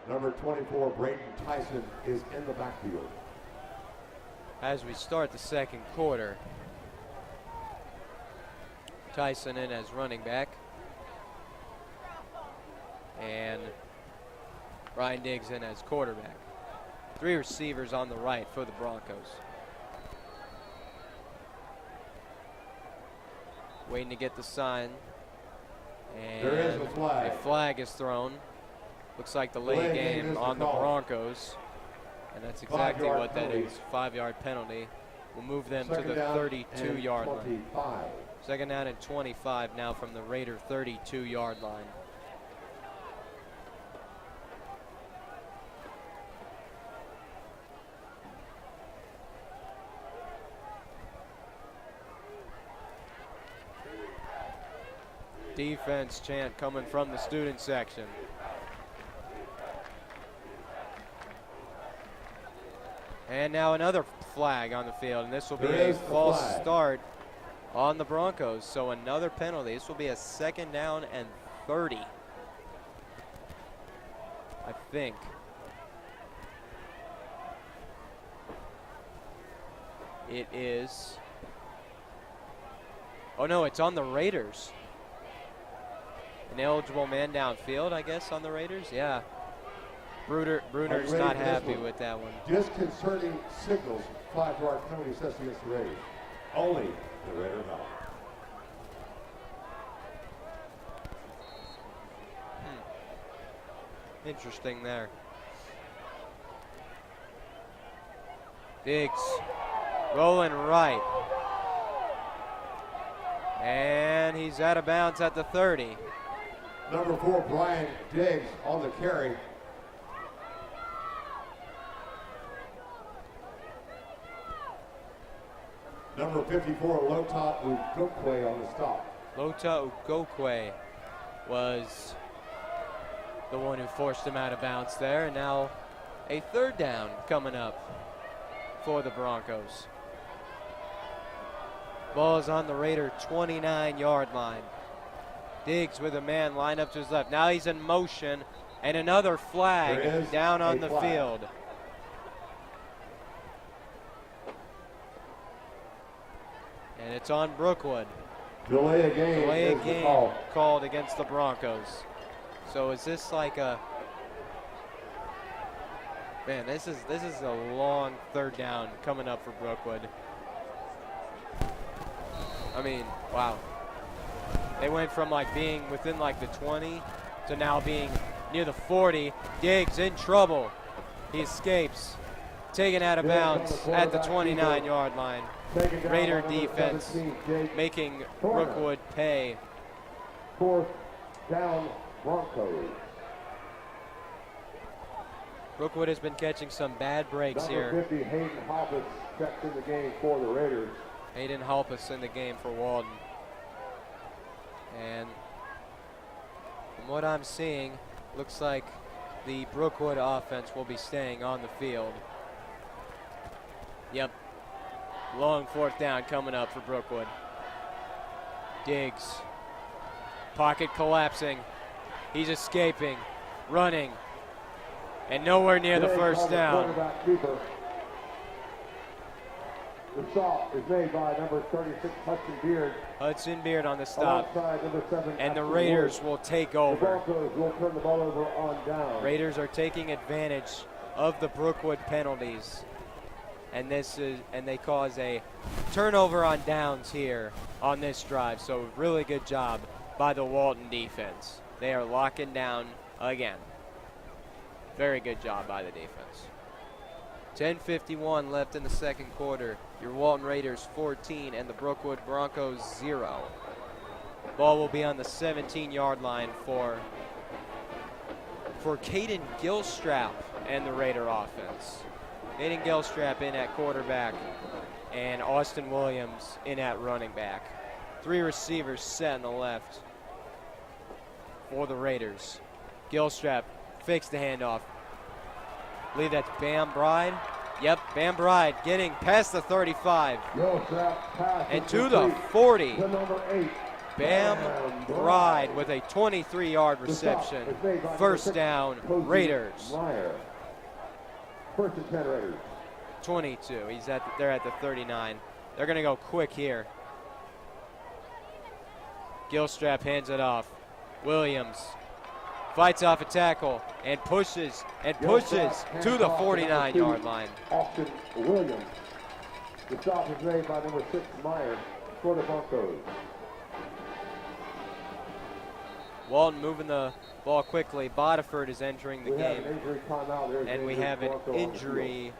Speaker 7: Number 24, Braden Tyson is in the backfield.
Speaker 4: As we start the second quarter, Tyson in as running back. And Ryan Diggs in as quarterback. 3 receivers on the right for the Broncos. Waiting to get the sign. And
Speaker 7: There is a flag.
Speaker 4: a flag is thrown. Looks like the late game on the Broncos. And that's exactly what that is. 5-yard penalty. Will move them to the 32-yard line. Second down and 25 now from the Raider 32-yard line. Defense chant coming from the student section. And now another flag on the field, and this will be a false start on the Broncos. So another penalty. This will be a second down and 30. I think. It is. Oh no, it's on the Raiders. An eligible man downfield, I guess, on the Raiders. Yeah. Bruner's not happy with that one.
Speaker 7: Disconcerting signals, 5-yard penalty assessed against the Raiders. Only the Raider Valley.
Speaker 4: Interesting there. Diggs rolling right. And he's out of bounds at the 30.
Speaker 7: Number 4, Brian Diggs on the carry. Number 54, Lota Ugokwe on the stop.
Speaker 4: Lota Ugokwe was the one who forced him out of bounds there. And now a third down coming up for the Broncos. Ball is on the Raider 29-yard line. Diggs with a man lined up to his left. Now he's in motion, and another flag down on the field. And it's on Brookwood.
Speaker 7: Delay of game.
Speaker 4: Delay of game called against the Broncos. So is this like a... Man, this is a long third down coming up for Brookwood. I mean, wow. They went from like being within like the 20 to now being near the 40. Diggs in trouble. He escapes. Taken out of bounds at the 29-yard line. Raider defense making Brookwood pay.
Speaker 1: 4th down, Broncos.
Speaker 4: Brookwood has been catching some bad breaks here.
Speaker 1: Number 50, Hayden Hoppus checks in the game for the Raiders.
Speaker 4: Hayden Hoppus in the game for Walton. And From what I'm seeing, looks like the Brookwood offense will be staying on the field. Yep. Long fourth down coming up for Brookwood. Diggs. Pocket collapsing. He's escaping, running, and nowhere near the first down.
Speaker 1: The stop is made by number 36, Hudson Beard.
Speaker 4: Hudson Beard on the stop.
Speaker 1: Alongside number 7,
Speaker 4: And the
Speaker 1: Ashton
Speaker 4: Raiders
Speaker 1: Wood.
Speaker 4: will take
Speaker 1: The
Speaker 4: over.
Speaker 1: Broncos will turn the ball over on down.
Speaker 4: Raiders are taking advantage of the Brookwood penalties. And they cause a turnover on downs here on this drive. So really good job by the Walton defense. They are locking down again. Very good job by the defense. 10:51 left in the second quarter. Your Walton Raiders 14 and the Brookwood Broncos 0. Ball will be on the 17-yard line for Caden Gilstrap and the Raider offense. Caden Gilstrap in at quarterback and Austin Williams in at running back. 3 receivers set on the left for the Raiders. Gilstrap fakes the handoff. I believe that's Bam Bride. Yep, Bam Bride getting past the 35 and to the 40.
Speaker 1: To number 8.
Speaker 4: Bam Bride with a 23-yard reception. First down, Raiders.
Speaker 1: First and 10 Raiders.
Speaker 4: 22. They're at the 39. They're going to go quick here. Gilstrap hands it off. Williams fights off a tackle and pushes to the 49-yard line.
Speaker 1: Austin Williams. The stop is made by number 6 Meyer for the Broncos.
Speaker 4: Walton moving the ball quickly. Bodiford is entering the
Speaker 1: We have
Speaker 4: game.
Speaker 1: an injury timeout. There's
Speaker 4: And
Speaker 1: an
Speaker 4: we have an
Speaker 1: Bronco on the
Speaker 4: injury.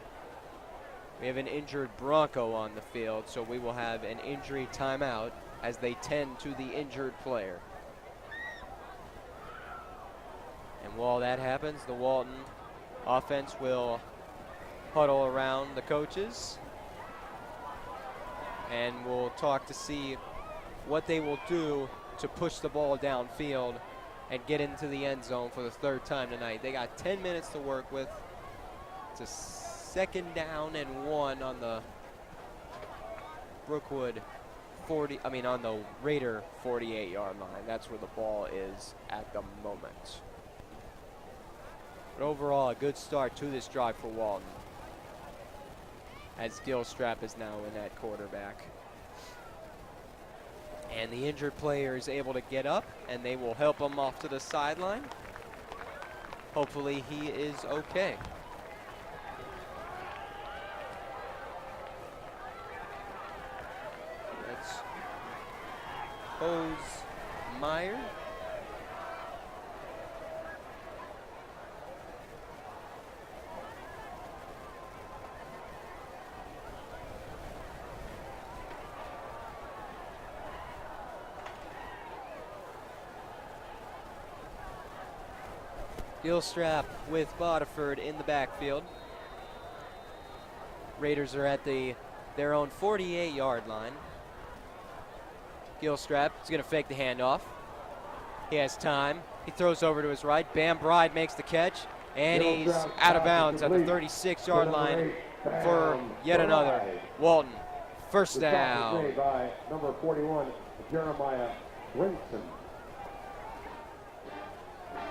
Speaker 4: We have an injured Bronco on the field, so we will have an injury timeout as they tend to the injured player. And while that happens, the Walton offense will huddle around the coaches and we'll talk to see what they will do to push the ball downfield and get into the end zone for the 3rd time tonight. They got 10 minutes to work with. It's a 2nd down and 1 on the Brookwood on the Raider 48-yard line. That's where the ball is at the moment. But overall, a good start to this drive for Walton, as Gilstrap is now in at quarterback. And the injured player is able to get up, and they will help him off to the sideline. Hopefully he is okay. That's Hose Meyer. Gilstrap with Bodiford in the backfield. Raiders are at their own 48-yard line. Gilstrap is going to fake the handoff. He has time. He throws over to his right. Bam Bride makes the catch, and he's out of bounds at the 36-yard line for yet another Walton first down.
Speaker 1: The stop is made by number 41, Jeremiah Winston.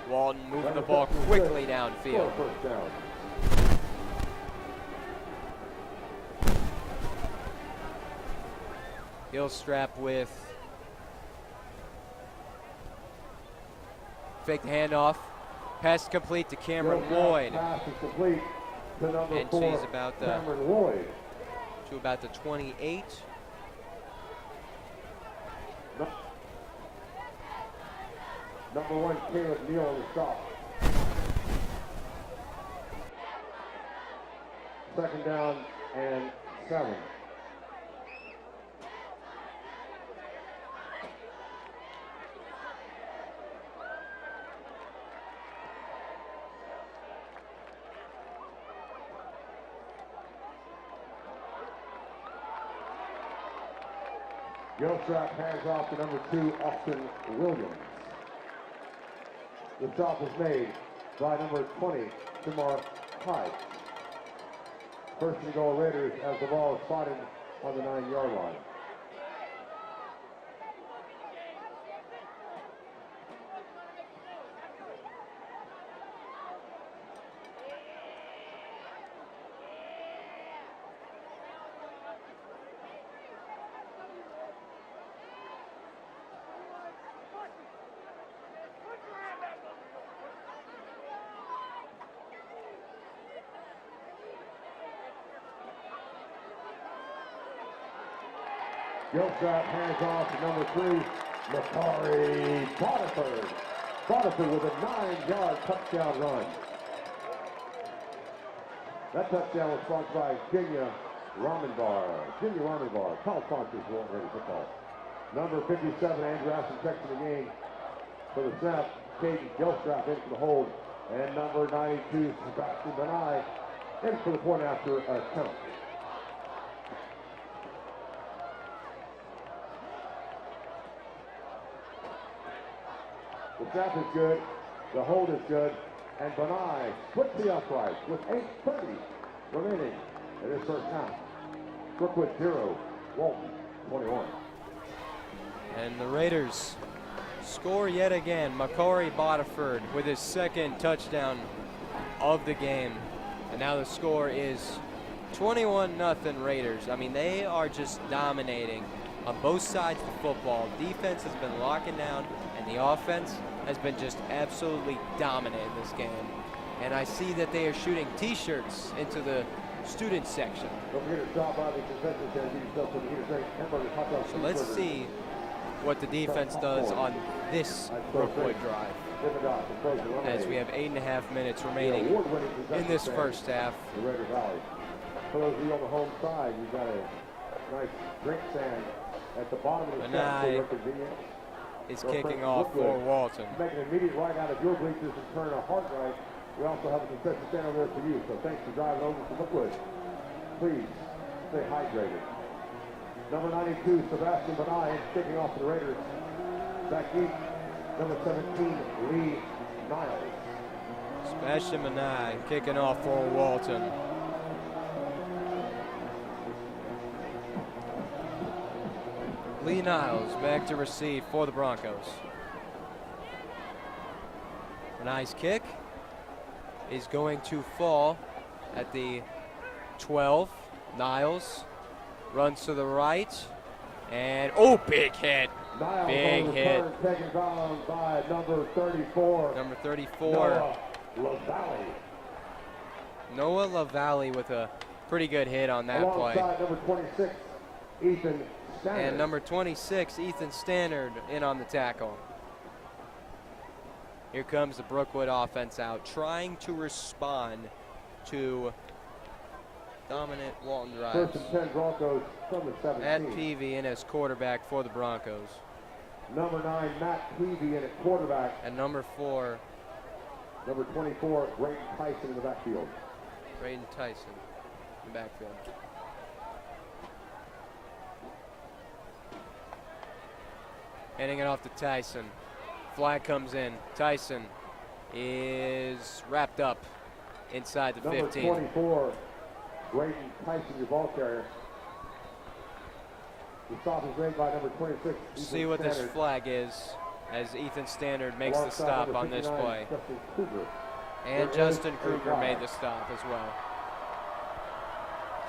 Speaker 4: Walton moving the ball quickly downfield.
Speaker 1: First down.
Speaker 4: Gilstrap with fake the handoff. Pass complete to Cameron Lloyd.
Speaker 1: Pass is complete to number
Speaker 4: And
Speaker 1: 4,
Speaker 4: she's about the
Speaker 1: Cameron Lloyd.
Speaker 4: to about the 28.
Speaker 1: Number 1, Caleb Neal on the stop. 2nd down and 7. Gilstrap hands off to number 2, Austin Williams. The stop is made by number 20, Tamar Hyde. First and goal Raiders as the ball is spotted on the 9-yard line. Gilstrap hands off to number 3, Macari Bodiford. Bodiford with a 9-yard touchdown run. That touchdown was sponsored by Ginya Ramenbar, college sponsors for Walton Raiders football. Number 57, Andrew Aston checks in the game for the snap. Caden Gilstrap in for the hold. And number 92, Sebastian Benai in for the point after attempt. The snap is good, the hold is good, and Benai splits the upright with 8:30 remaining in his first half. Brookwood 0, Walton 21.
Speaker 4: And the Raiders score yet again. Macari Bodiford with his second touchdown of the game. And now the score is 21-0 Raiders. I mean, they are just dominating on both sides of the football. Defense has been locking down, and the offense has been just absolutely dominant in this game. And I see that they are shooting T-shirts into the student section.
Speaker 1: Don't forget to stop by the concession stand and get yourself some Eater Drink hamburgers, hot dogs,
Speaker 4: So let's
Speaker 1: cheeseburgers.
Speaker 4: see what the defense does on this Brookwood drive,
Speaker 1: Dippin' Dots and frozen lemonade.
Speaker 4: as we have 8.5 minutes
Speaker 1: The
Speaker 4: remaining
Speaker 1: award-winning concession
Speaker 4: in this
Speaker 1: stand
Speaker 4: first half.
Speaker 1: in Raider Valley. For those of you on the home side, you've got a nice drink stand at the bottom of the stand for your convenience.
Speaker 4: Is
Speaker 1: Your
Speaker 4: kicking
Speaker 1: friend
Speaker 4: off for
Speaker 1: Brookwood
Speaker 4: Walton.
Speaker 1: Make an immediate right out of your bleachers and turn a hard right. We also have a concession stand over there for you. So thanks for driving over to Brookwood. Please stay hydrated. Number 92, Sebastian Benai, kicking off for the Raiders. Back east, number 17, Lee Niles.
Speaker 4: Sebastian Manai kicking off for Walton. Lee Niles back to receive for the Broncos. Manai's kick is going to fall at the 12. Niles runs to the right, and oh, big hit.
Speaker 1: Niles
Speaker 4: Big
Speaker 1: on the
Speaker 4: hit.
Speaker 1: return, taken down by number 34.
Speaker 4: Number 34.
Speaker 1: Noah LaValle.
Speaker 4: Noah LaValle with a pretty good hit on that play.
Speaker 1: Alongside number 26, Ethan Stannard.
Speaker 4: And number 26, Ethan Stannard, in on the tackle. Here comes the Brookwood offense out, trying to respond to dominant Walton drives.
Speaker 1: First and 10 Broncos from the 17.
Speaker 4: Matt Peavy in as quarterback for the Broncos.
Speaker 1: Number 9, Matt Peavy in at quarterback.
Speaker 4: And number 4,
Speaker 1: Number 24, Braden Tyson in the backfield.
Speaker 4: Braden Tyson in the backfield. Handing it off to Tyson. Flag comes in. Tyson is wrapped up inside the
Speaker 1: Number
Speaker 4: 15.
Speaker 1: 24, Braden Tyson, your ball carrier. The stop is made by number 26. Ethan
Speaker 4: See what this
Speaker 1: Stannard.
Speaker 4: flag is as Ethan Stannard makes the
Speaker 1: Alongside
Speaker 4: stop
Speaker 1: number
Speaker 4: on this
Speaker 1: 59,
Speaker 4: play.
Speaker 1: Justin Kruger.
Speaker 4: And
Speaker 1: There
Speaker 4: Justin
Speaker 1: is a
Speaker 4: Kruger
Speaker 1: flag.
Speaker 4: made the stop as well.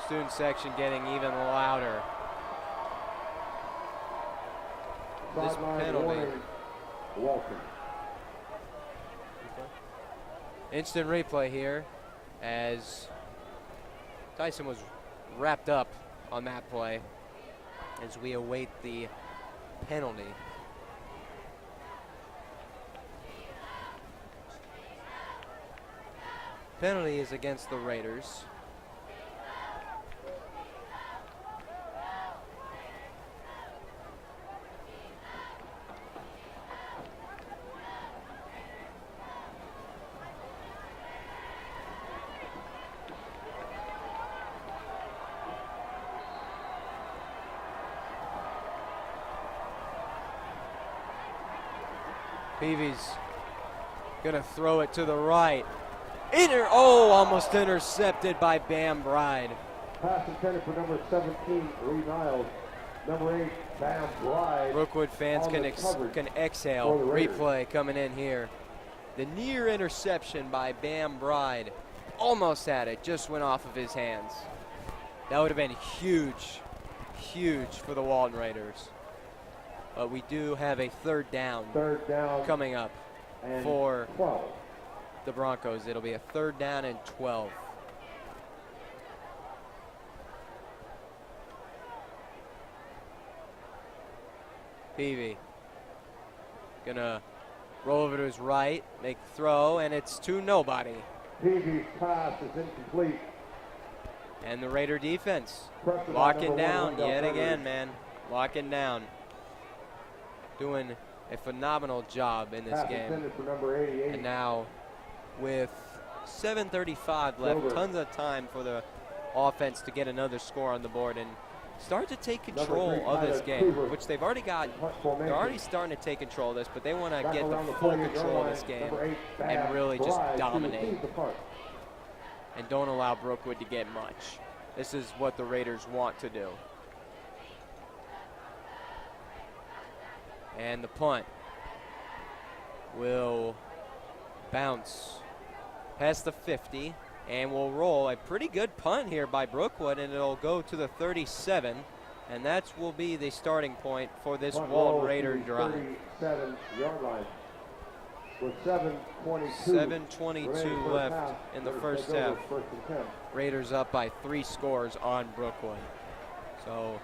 Speaker 4: Student section getting even louder. This
Speaker 1: Sideline
Speaker 4: penalty.
Speaker 1: warning, Walton.
Speaker 4: Instant replay here as Tyson was wrapped up on that play as we await the penalty. Penalty is against the Raiders. Peavy's Gonna throw it to the right. Almost intercepted by Bam Bride.
Speaker 1: Pass intended for number 17, Lee Niles. Number 8, Bam Bride.
Speaker 4: Brookwood fans
Speaker 1: on
Speaker 4: can
Speaker 1: the coverage
Speaker 4: exhale.
Speaker 1: for the Raiders.
Speaker 4: Replay coming in here. The near interception by Bam Bride. Almost had it, just went off of his hands. That would have been huge, huge for the Walton Raiders. But we do have a third down coming up
Speaker 1: and
Speaker 4: for
Speaker 1: 12.
Speaker 4: the Broncos. It'll be a 3rd down and 12. Peavy gonna roll over to his right, make the throw, and it's to nobody.
Speaker 1: Peavy's pass is incomplete.
Speaker 4: And the Raider defense
Speaker 1: Pressure by
Speaker 4: locking
Speaker 1: number
Speaker 4: down
Speaker 1: 1,
Speaker 4: yet
Speaker 1: Wendell
Speaker 4: again,
Speaker 1: Rivers.
Speaker 4: man. Locking down. Doing a phenomenal job in this
Speaker 1: Pass
Speaker 4: game.
Speaker 1: intended for number 88.
Speaker 4: And now with 7:35 left,
Speaker 1: Silver.
Speaker 4: tons of time for the offense to get another score on the board and start to take
Speaker 1: Number
Speaker 4: control
Speaker 1: 3,
Speaker 4: of this
Speaker 1: Tyler
Speaker 4: game,
Speaker 1: Cooper.
Speaker 4: which they've already got.
Speaker 1: Punt formation.
Speaker 4: They're already starting to take control of this, but they want to
Speaker 1: Back
Speaker 4: get the
Speaker 1: around
Speaker 4: full
Speaker 1: 48-yard
Speaker 4: control of
Speaker 1: line,
Speaker 4: this game
Speaker 1: number 8,
Speaker 4: and
Speaker 1: Bam
Speaker 4: really just
Speaker 1: Bride to
Speaker 4: dominate
Speaker 1: receive the punt.
Speaker 4: and don't allow Brookwood to get much. This is what the Raiders want to do. And the punt will bounce past the 50 and will roll. A pretty good punt here by Brookwood, and it'll go to the 37, and that will be the starting point for this
Speaker 1: Punt
Speaker 4: Walton
Speaker 1: roll to
Speaker 4: Raider
Speaker 1: the
Speaker 4: drive.
Speaker 1: 37-yard line. With 7:22
Speaker 4: 7:22 left in the first half.
Speaker 1: First and 10.
Speaker 4: Raiders up by 3 scores on Brookwood. So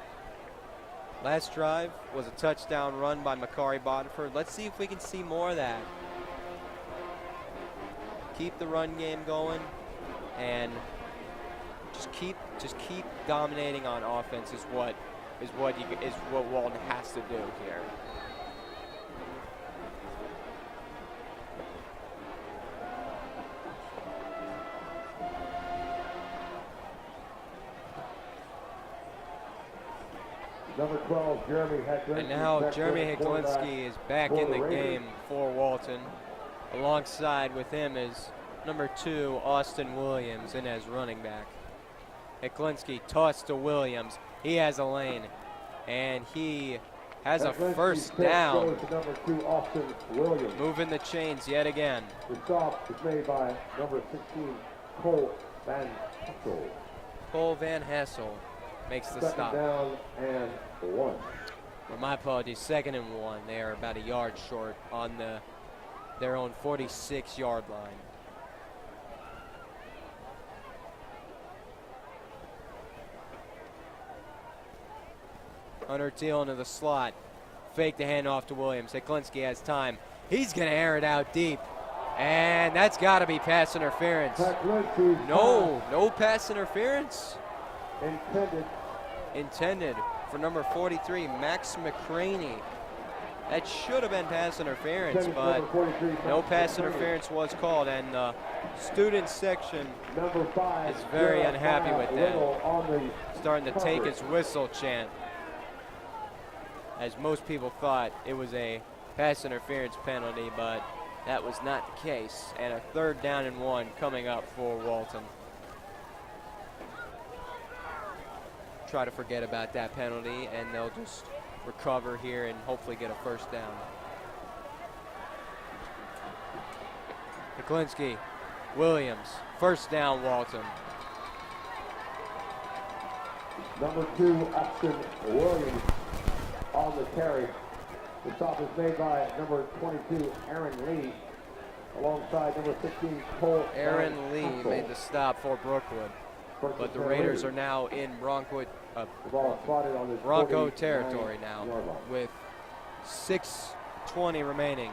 Speaker 4: last drive was a touchdown run by Makari Bodford. Let's see if we can see more of that. Keep the run game going and just keep dominating on offense is what Walton has to do here.
Speaker 1: Number 12, Jeremy Hecklinski.
Speaker 4: And now
Speaker 1: back
Speaker 4: Jeremy
Speaker 1: there, quarterback
Speaker 4: Hecklinski is back
Speaker 1: for
Speaker 4: in the
Speaker 1: Raiders.
Speaker 4: game for Walton. Alongside with him is number 2, Austin Williams, in as running back. Hecklinski tossed to Williams. He has a lane, and he has a
Speaker 1: Hecklinski's
Speaker 4: first
Speaker 1: pitch
Speaker 4: down.
Speaker 1: goes to number 2, Austin Williams.
Speaker 4: Moving the chains yet again.
Speaker 1: The stop is made by number 16, Cole Van Hassel.
Speaker 4: Cole Van Hassel makes the
Speaker 1: Second
Speaker 4: stop.
Speaker 1: down and 1.
Speaker 4: Well, my apologies, 2nd and 1. They are about a yard short on their own 46-yard line. Hunter Teal into the slot. Fake the handoff to Williams. Hecklinski has time. He's going to air it out deep. And that's got to be pass interference.
Speaker 1: Hecklinski's
Speaker 4: No pass interference.
Speaker 1: pass
Speaker 4: Intended for number 43, Max McCraney. That should have been pass interference,
Speaker 1: intended
Speaker 4: but
Speaker 1: number 43,
Speaker 4: no
Speaker 1: Max
Speaker 4: pass
Speaker 1: McCraney.
Speaker 4: interference was called, and the student section
Speaker 1: Number 5
Speaker 4: is very unhappy with that.
Speaker 1: Little on the
Speaker 4: starting to take
Speaker 1: coverage.
Speaker 4: his whistle chant, as most people thought it was a pass interference penalty, but that was not the case. And a 3rd down and 1 coming up for Walton. Try to forget about that penalty, and they'll just recover here and hopefully get a first down. Hecklinski, Williams, first down, Walton.
Speaker 1: Number 2, Austin Williams on the carry. The stop is made by number 22, Aaron Lee, alongside number 16, Cole
Speaker 4: Aaron
Speaker 1: Van
Speaker 4: Lee
Speaker 1: Hassel.
Speaker 4: made the stop for Brookwood,
Speaker 1: First
Speaker 4: but the
Speaker 1: and 10
Speaker 4: Raiders are now in
Speaker 1: The ball spotted on the
Speaker 4: Bronco
Speaker 1: 49
Speaker 4: territory now,
Speaker 1: yard line.
Speaker 4: with 6:20 remaining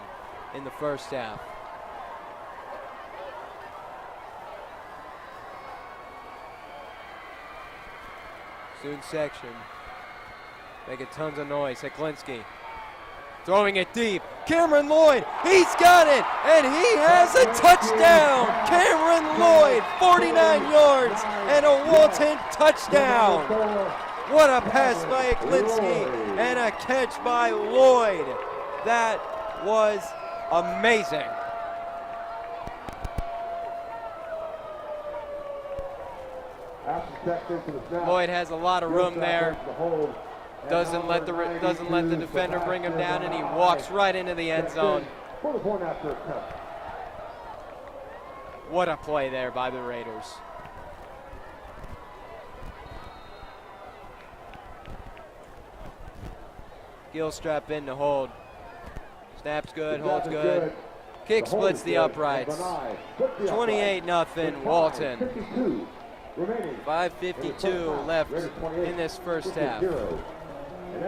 Speaker 4: in the first half. Student section making tons of noise. Hecklinski throwing it deep. Cameron Lloyd, he's got it, and he has a touchdown. Cameron Lloyd, 49 yards, and a Walton touchdown. What a pass by Hecklinski and a catch by Lloyd. That was amazing.
Speaker 1: checked into the snap.
Speaker 4: Lloyd has a lot of room there. Doesn't let the defender bring him down, and he walks right into the end zone.
Speaker 1: For the point after attempt.
Speaker 4: What a play there by the Raiders. Gilstrap in to hold. Snaps good, holds good. Kick splits the uprights. 28-0 Walton. 5:52 left in this first half.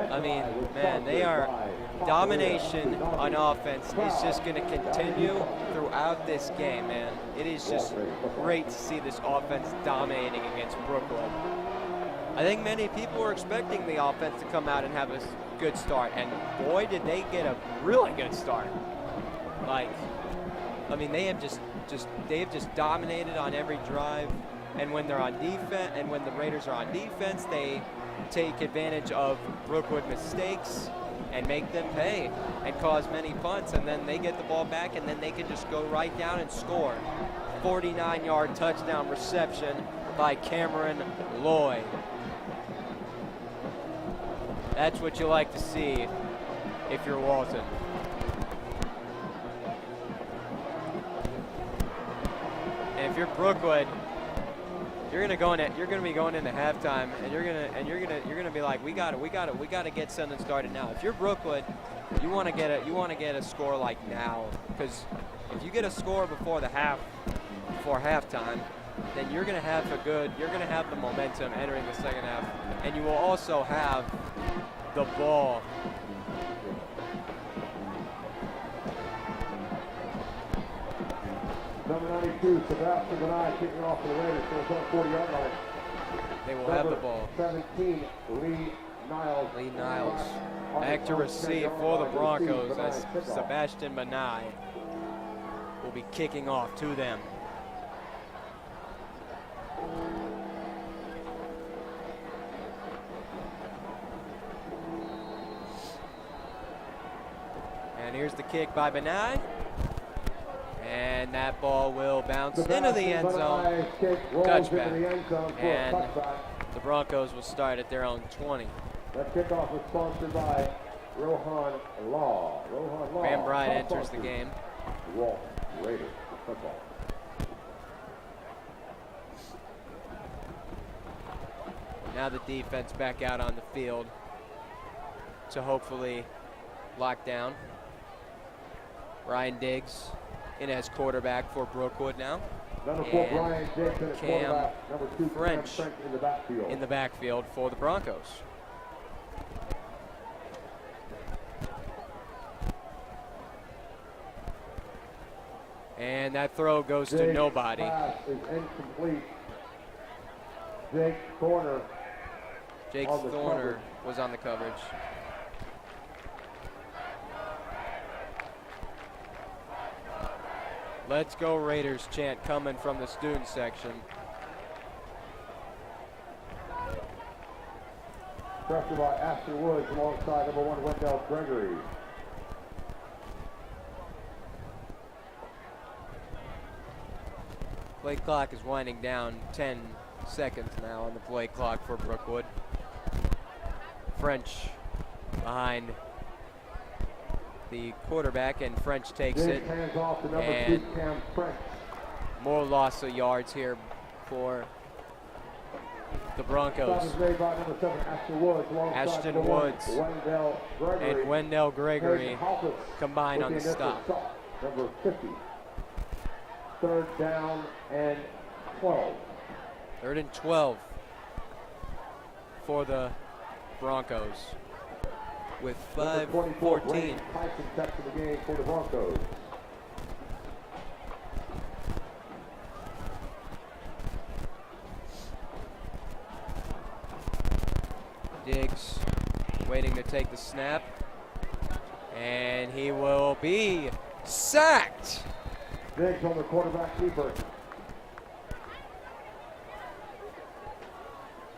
Speaker 4: I mean, man, they are domination on offense is just going to continue throughout this game, man. It is just great to see this offense dominating against Brookwood. I think many people were expecting the offense to come out and have a good start, and boy, did they get a really good start. Like, I mean, they have just dominated on every drive, and when they're on defense, and when the Raiders are on defense, they take advantage of Brookwood mistakes and make them pay and cause many punts, and then they get the ball back, and then they can just go right down and score. 49-yard touchdown reception by Cameron Lloyd. That's what you like to see if you're Walton. And if you're Brookwood, you're gonna be going into halftime, and you're gonna be like, we gotta get something started now. If you're Brookwood, you want to get a score like now, because if you get a score before halftime, then you're gonna have the momentum entering the second half, and you will also have the ball.
Speaker 1: Number 92, Sebastian Benai kicking off for the Raiders, so it's on 40-yard line.
Speaker 4: They will have the ball.
Speaker 1: 17, Lee Niles.
Speaker 4: Back to receive for the Broncos as Sebastian Benai will be kicking off to them. And here's the kick by Benai. And that ball will bounce into the end zone. Touchback. And the Broncos will start at their own 20.
Speaker 1: That kickoff was sponsored by Rohan Law.
Speaker 4: Graham Bryant enters the game.
Speaker 1: Walton Raiders football.
Speaker 4: Now the defense back out on the field to hopefully lock down. Ryan Diggs in as quarterback for Brookwood now.
Speaker 1: Number 4, Brian Diggs, and
Speaker 4: Cam
Speaker 1: Number 2,
Speaker 4: French
Speaker 1: in
Speaker 4: the backfield for the Broncos. And that throw goes to nobody.
Speaker 1: Pass is incomplete. Jake Thorner.
Speaker 4: Jake Thorner was on the coverage. Let's go Raiders chant coming from the student section.
Speaker 1: Pressure by Ashley Woods alongside number 1, Wendell Gregory.
Speaker 4: Play clock is winding down. 10 seconds now on the play clock for Brookwood. French behind the quarterback, and French takes it.
Speaker 1: Hands off to number
Speaker 4: and
Speaker 1: 2, Cam French.
Speaker 4: More loss of yards here for the Broncos. Ashton Woods and Wendell Gregory combine on the stop.
Speaker 1: Number 50. 3rd down and 12.
Speaker 4: 3rd and 12 for the Broncos with 5:14.
Speaker 1: Tyson back to the game for the Broncos.
Speaker 4: Diggs waiting to take the snap, and he will be sacked.
Speaker 1: Diggs on the quarterback keeper.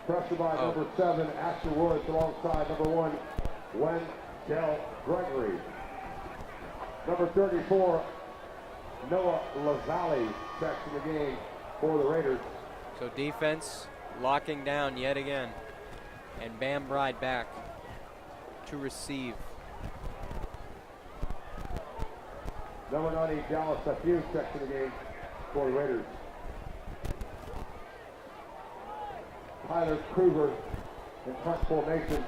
Speaker 1: Pressure by number 7, Ashton Woods, alongside number 1, Wendell Gregory. Number 34, Noah LaValle checks in the game for the Raiders.
Speaker 4: So defense locking down yet again. And Bam Bride back to receive.
Speaker 1: Number 90, Dallas Fuse checks in the game for the Raiders. Tyler Kruger in front formation.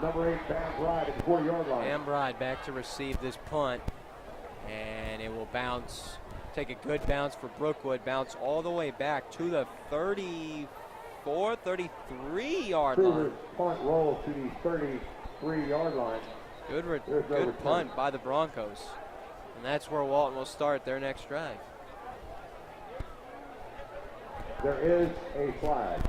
Speaker 1: Number 8, Bam Bride at the 40-yard line.
Speaker 4: Bam Bride back to receive this punt. And it will bounce, take a good bounce for Brookwood, bounce all the way back to the 34, 33-yard line.
Speaker 1: Kruger's punt rolls to the 33-yard line.
Speaker 4: Good punt by the Broncos. And that's where Walton will start their next drive.
Speaker 1: There is a flag.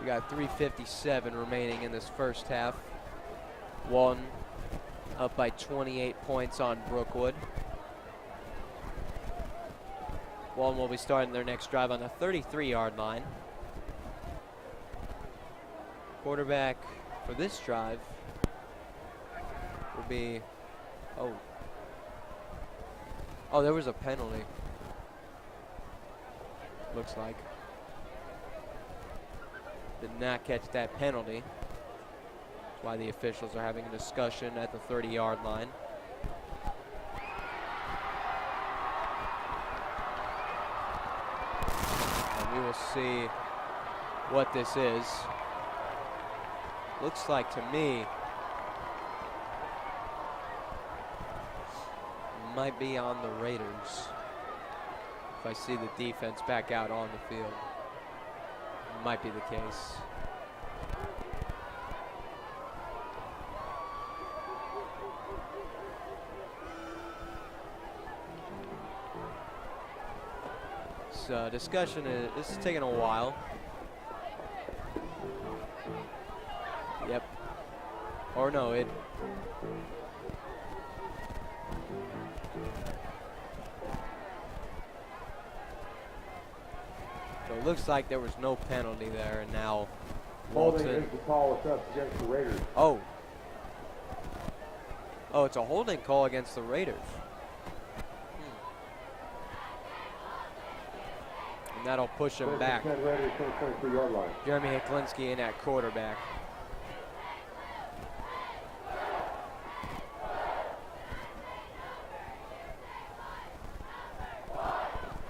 Speaker 4: We got 3:57 remaining in this first half. Walton up by 28 points on Brookwood. Walton will be starting their next drive on the 33-yard line. Quarterback for this drive will be, oh, there was a penalty. Looks like. Did not catch that penalty. That's why the officials are having a discussion at the 30-yard line. And we will see what this is. Looks like to me might be on the Raiders. If I see the defense back out on the field. Might be the case. So discussion this is taking a while. Yep. Or no, it. So it looks like there was no penalty there, and now
Speaker 1: Holding
Speaker 4: Walton.
Speaker 1: is the call assessed against the Raiders.
Speaker 4: Oh, it's a holding call against the Raiders. And that'll push him back.
Speaker 1: Raiders to the 23-yard line.
Speaker 4: Jeremy Heklinski in at quarterback.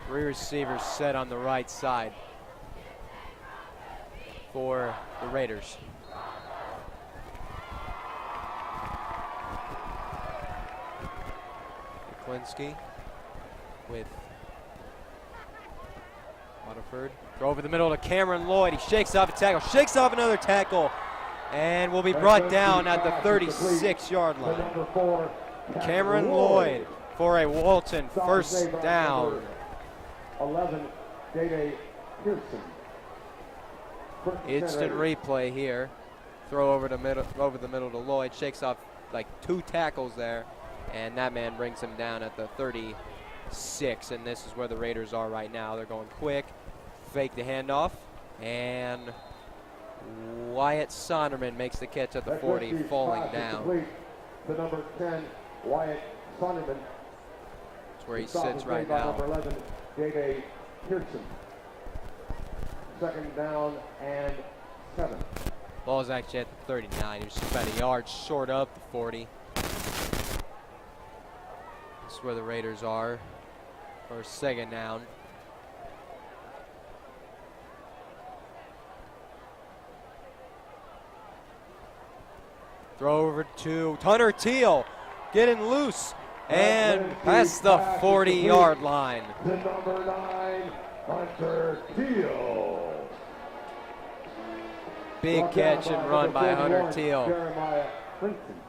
Speaker 4: Three receivers set on the right side for the Raiders. Heklinski with Waterford. Throw over the middle to Cameron Lloyd. He shakes off a tackle, shakes off another tackle, and will be brought down at the 36-yard line.
Speaker 1: Number 4,
Speaker 4: Cameron Lloyd for a Walton first down.
Speaker 1: 11, Day Pearson.
Speaker 4: Instant replay here. Throw over the middle to Lloyd. Shakes off like two tackles there, and that man brings him down at the 36. And this is where the Raiders are right now. They're going quick, fake the handoff, and Wyatt Sonderman makes the catch at the 40, falling down.
Speaker 1: The number 10, Wyatt Sonderman.
Speaker 4: That's where he sits right now.
Speaker 1: Number 11, Day Pearson. Second down and 7.
Speaker 4: Ball's actually at the 39. He was just about a yard short of the 40. That's where the Raiders are for second down. Throw over to Hunter Teal, getting loose and past the 40-yard line.
Speaker 1: The number 9, Hunter Teal.
Speaker 4: Big catch and run by Hunter Teal.
Speaker 1: Jeremiah Clinton.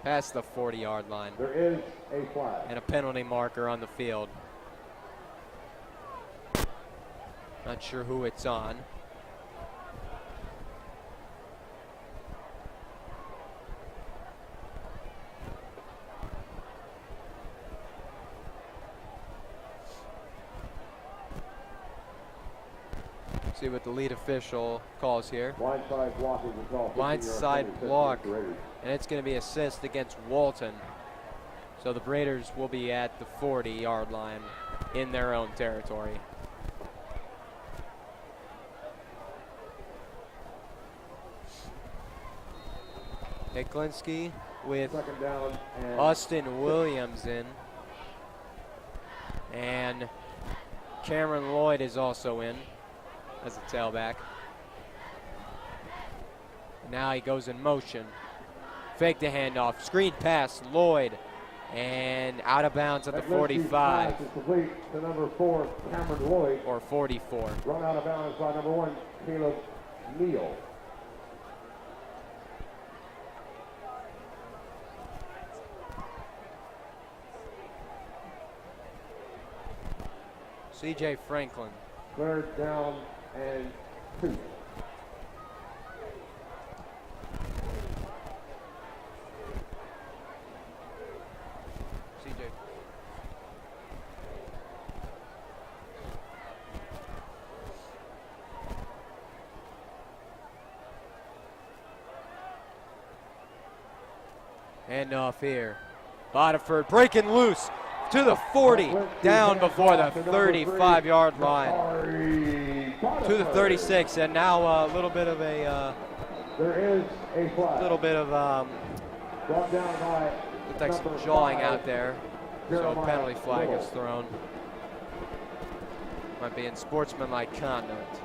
Speaker 4: Past the 40-yard line.
Speaker 1: There is a flag.
Speaker 4: And a penalty marker on the field. Not sure who it's on. See what the lead official calls here.
Speaker 1: Blindside block is the call.
Speaker 4: Blindside block, and it's going to be assist against Walton. So the Raiders will be at the 40-yard line in their own territory. Hiklinski with
Speaker 1: Second down and
Speaker 4: Austin Williams in. And Cameron Lloyd is also in as a tailback. Now he goes in motion. Fake the handoff. Screen pass, Lloyd. And out of bounds at the 45.
Speaker 1: Pass is complete to number 4, Cameron Lloyd.
Speaker 4: Or 44.
Speaker 1: Run out of bounds by number 1, Caleb Neal.
Speaker 4: C.J. Franklin.
Speaker 1: Third down and 2.
Speaker 4: C.J. Hand off here. Botiford breaking loose to the 40, down before the 35-yard line. To the 36, and now a little bit of a
Speaker 1: There is a flag.
Speaker 4: little bit of
Speaker 1: Brought down by
Speaker 4: looks like some
Speaker 1: number
Speaker 4: jawing
Speaker 1: 5,
Speaker 4: out there. So a penalty flag
Speaker 1: Little.
Speaker 4: is thrown. Might be in sportsmanlike conduct.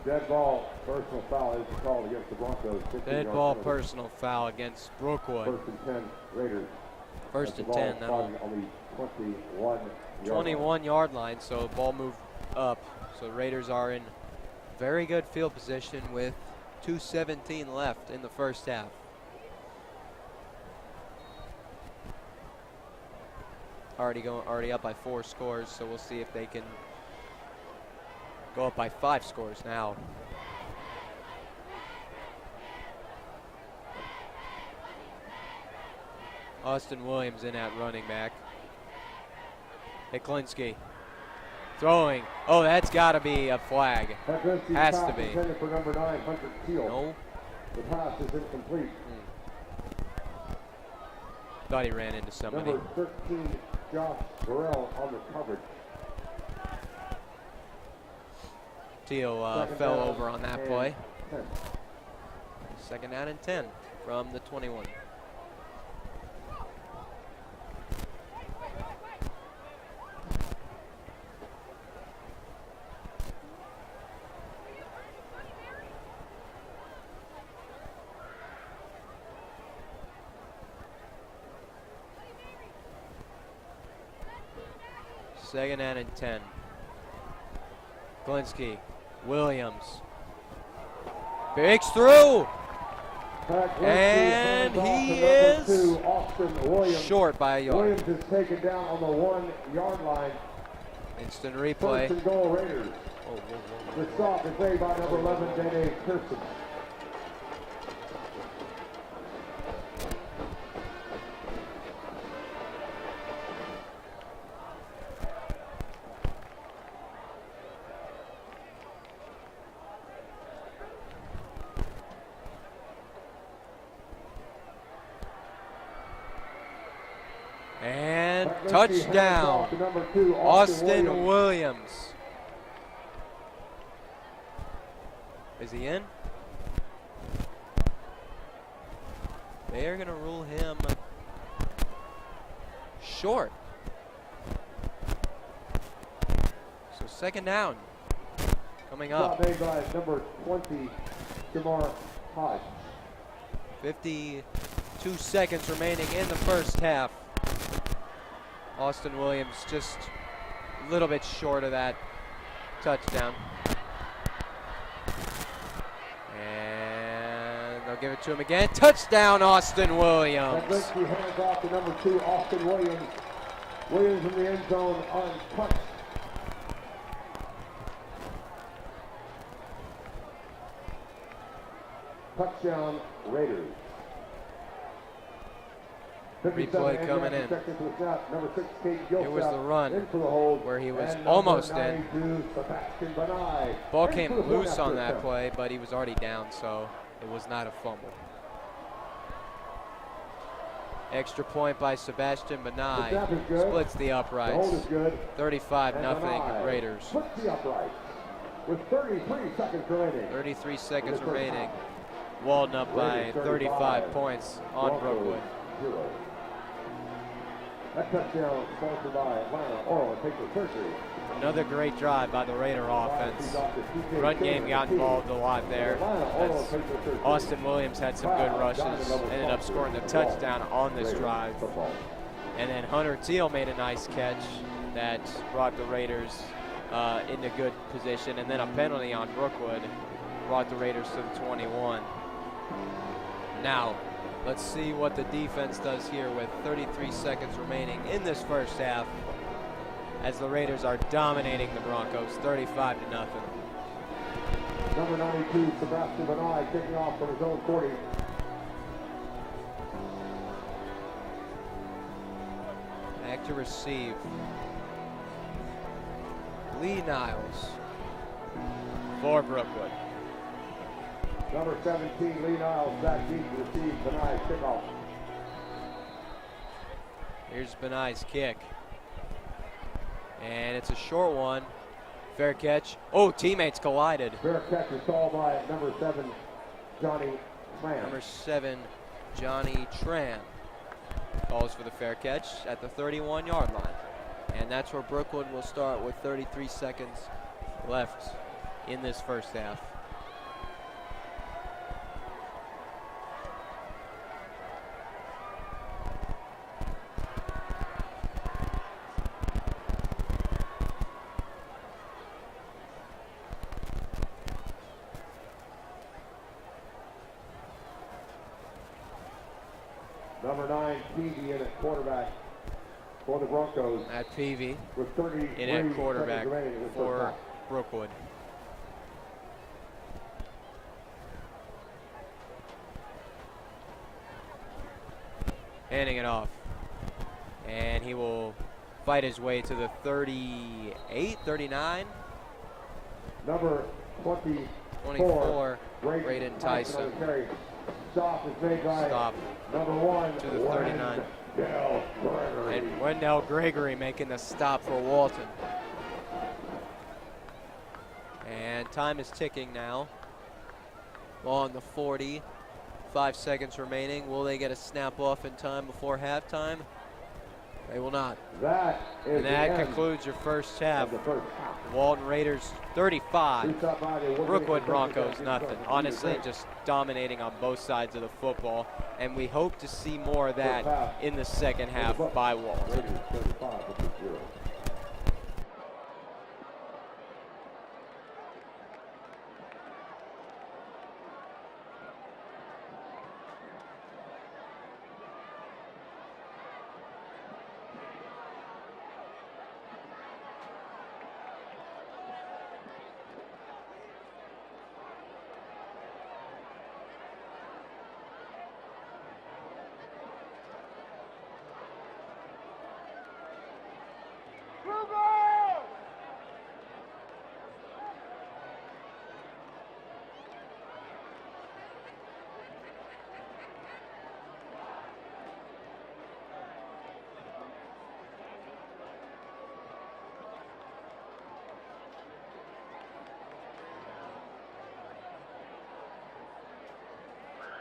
Speaker 1: Dead ball, personal foul is called against the Broncos.
Speaker 4: Dead ball personal foul against Brookwood.
Speaker 1: First and 10 Raiders.
Speaker 4: First
Speaker 1: That's
Speaker 4: and
Speaker 1: the
Speaker 4: 10,
Speaker 1: ball
Speaker 4: that'll
Speaker 1: on the 21
Speaker 4: 21-yard line, so ball moved up. So Raiders are in very good field position with 2:17 left in the first half. Already up by 4 scores, so we'll see if they can go up by 5 scores now. Austin Williams in at running back. Hiklinski throwing. Oh, that's got to be a flag. Has to be.
Speaker 1: For number 9, Hunter Keel.
Speaker 4: No.
Speaker 1: The pass is incomplete.
Speaker 4: Thought he ran into somebody.
Speaker 1: Number 13, Josh Burrell on the coverage.
Speaker 4: Teal
Speaker 1: Second
Speaker 4: fell
Speaker 1: down
Speaker 4: over on that
Speaker 1: and
Speaker 4: play.
Speaker 1: 10.
Speaker 4: Second down and 10 from the 21. Second down and 10. Glinsky, Williams, breaks through, and he is short by a yard.
Speaker 1: Williams is taken down on the 1-yard line.
Speaker 4: Instant replay.
Speaker 1: First and goal Raiders. The stop is made by number 11, Dene Kirsten.
Speaker 4: And touchdown, Austin Williams. Is he in? They are going to rule him short. So second down coming up.
Speaker 1: Stop made by number 20, Shamar Hodge.
Speaker 4: 52 seconds remaining in the first half. Austin Williams just a little bit short of that touchdown. And they'll give it to him again. Touchdown, Austin Williams.
Speaker 1: He hands off to number 2, Austin Williams. Williams in the end zone untouched. Touchdown, Raiders.
Speaker 4: Replay coming in.
Speaker 1: Number 6, Kate
Speaker 4: Here was the run
Speaker 1: in for the hold,
Speaker 4: where he was
Speaker 1: and
Speaker 4: almost in.
Speaker 1: 92, Sebastian Benai,
Speaker 4: Ball
Speaker 1: in
Speaker 4: came
Speaker 1: for the
Speaker 4: loose
Speaker 1: point
Speaker 4: on
Speaker 1: after
Speaker 4: that
Speaker 1: attempt.
Speaker 4: play, but he was already down, so it was not a fumble. Extra point by Sebastian
Speaker 1: The
Speaker 4: Benai.
Speaker 1: snap is good.
Speaker 4: Splits the
Speaker 1: The hold
Speaker 4: uprights.
Speaker 1: is good.
Speaker 4: 35-0
Speaker 1: Benai
Speaker 4: Raiders.
Speaker 1: splits the uprights with 33 seconds remaining.
Speaker 4: 33 seconds
Speaker 1: In the first
Speaker 4: remaining.
Speaker 1: half.
Speaker 4: Walton up by
Speaker 1: Raiders
Speaker 4: 35 points on
Speaker 1: Broncos,
Speaker 4: Brookwood.
Speaker 1: 0. That touchdown sponsored by Atlanta Oral and Paper Surgery.
Speaker 4: Another great drive by the Raider offense. Run game got involved a lot there. As Austin Williams had some good rushes, ended up scoring the touchdown on this drive. And then Hunter Teal made a nice catch that brought the Raiders into good position. And then a penalty on Brookwood brought the Raiders to the 21. Now, let's see what the defense does here with 33 seconds remaining in this first half, as the Raiders are dominating the Broncos 35-0.
Speaker 1: Number 92, Sebastian Benai, kicking off from his own 40.
Speaker 4: Back to receive. Lee Niles for Brookwood.
Speaker 1: Number 17, Lee Niles, back deep to receive Benai's kickoff.
Speaker 4: Here's Benai's kick. And it's a short one. Fair catch. Oh, teammates collided.
Speaker 1: Fair catch is called by number 7, Johnny Tran.
Speaker 4: Number 7, Johnny Tran calls for the fair catch at the 31-yard line. And that's where Brookwood will start with 33 seconds left in this first half.
Speaker 1: Number 9, Peavy in at quarterback for the Broncos.
Speaker 4: At Peavy
Speaker 1: With 33
Speaker 4: in at quarterback
Speaker 1: seconds remaining in the first
Speaker 4: for
Speaker 1: half.
Speaker 4: Brookwood. Handing it off. And he will fight his way to the 38, 39,
Speaker 1: Number
Speaker 4: 24, Braden Tyson.
Speaker 1: on the carry. Stop is made by
Speaker 4: Stop
Speaker 1: number 1
Speaker 4: to the 39.
Speaker 1: Wendell Gregory.
Speaker 4: And Wendell Gregory making the stop for Walton. And time is ticking now. Ball on the 40. 5 seconds remaining. Will they get a snap off in time before halftime? They will not.
Speaker 1: That is
Speaker 4: And
Speaker 1: the
Speaker 4: that
Speaker 1: end
Speaker 4: concludes your first half.
Speaker 1: of the first half.
Speaker 4: Walton Raiders 35.
Speaker 1: Who stopped by the award-winning
Speaker 4: Brookwood
Speaker 1: performance
Speaker 4: Broncos
Speaker 1: against
Speaker 4: nothing.
Speaker 1: Brookwood.
Speaker 4: Honestly, just dominating on both sides of the football. And we hope to see more of that in the second half by Walton.
Speaker 1: Raiders 35,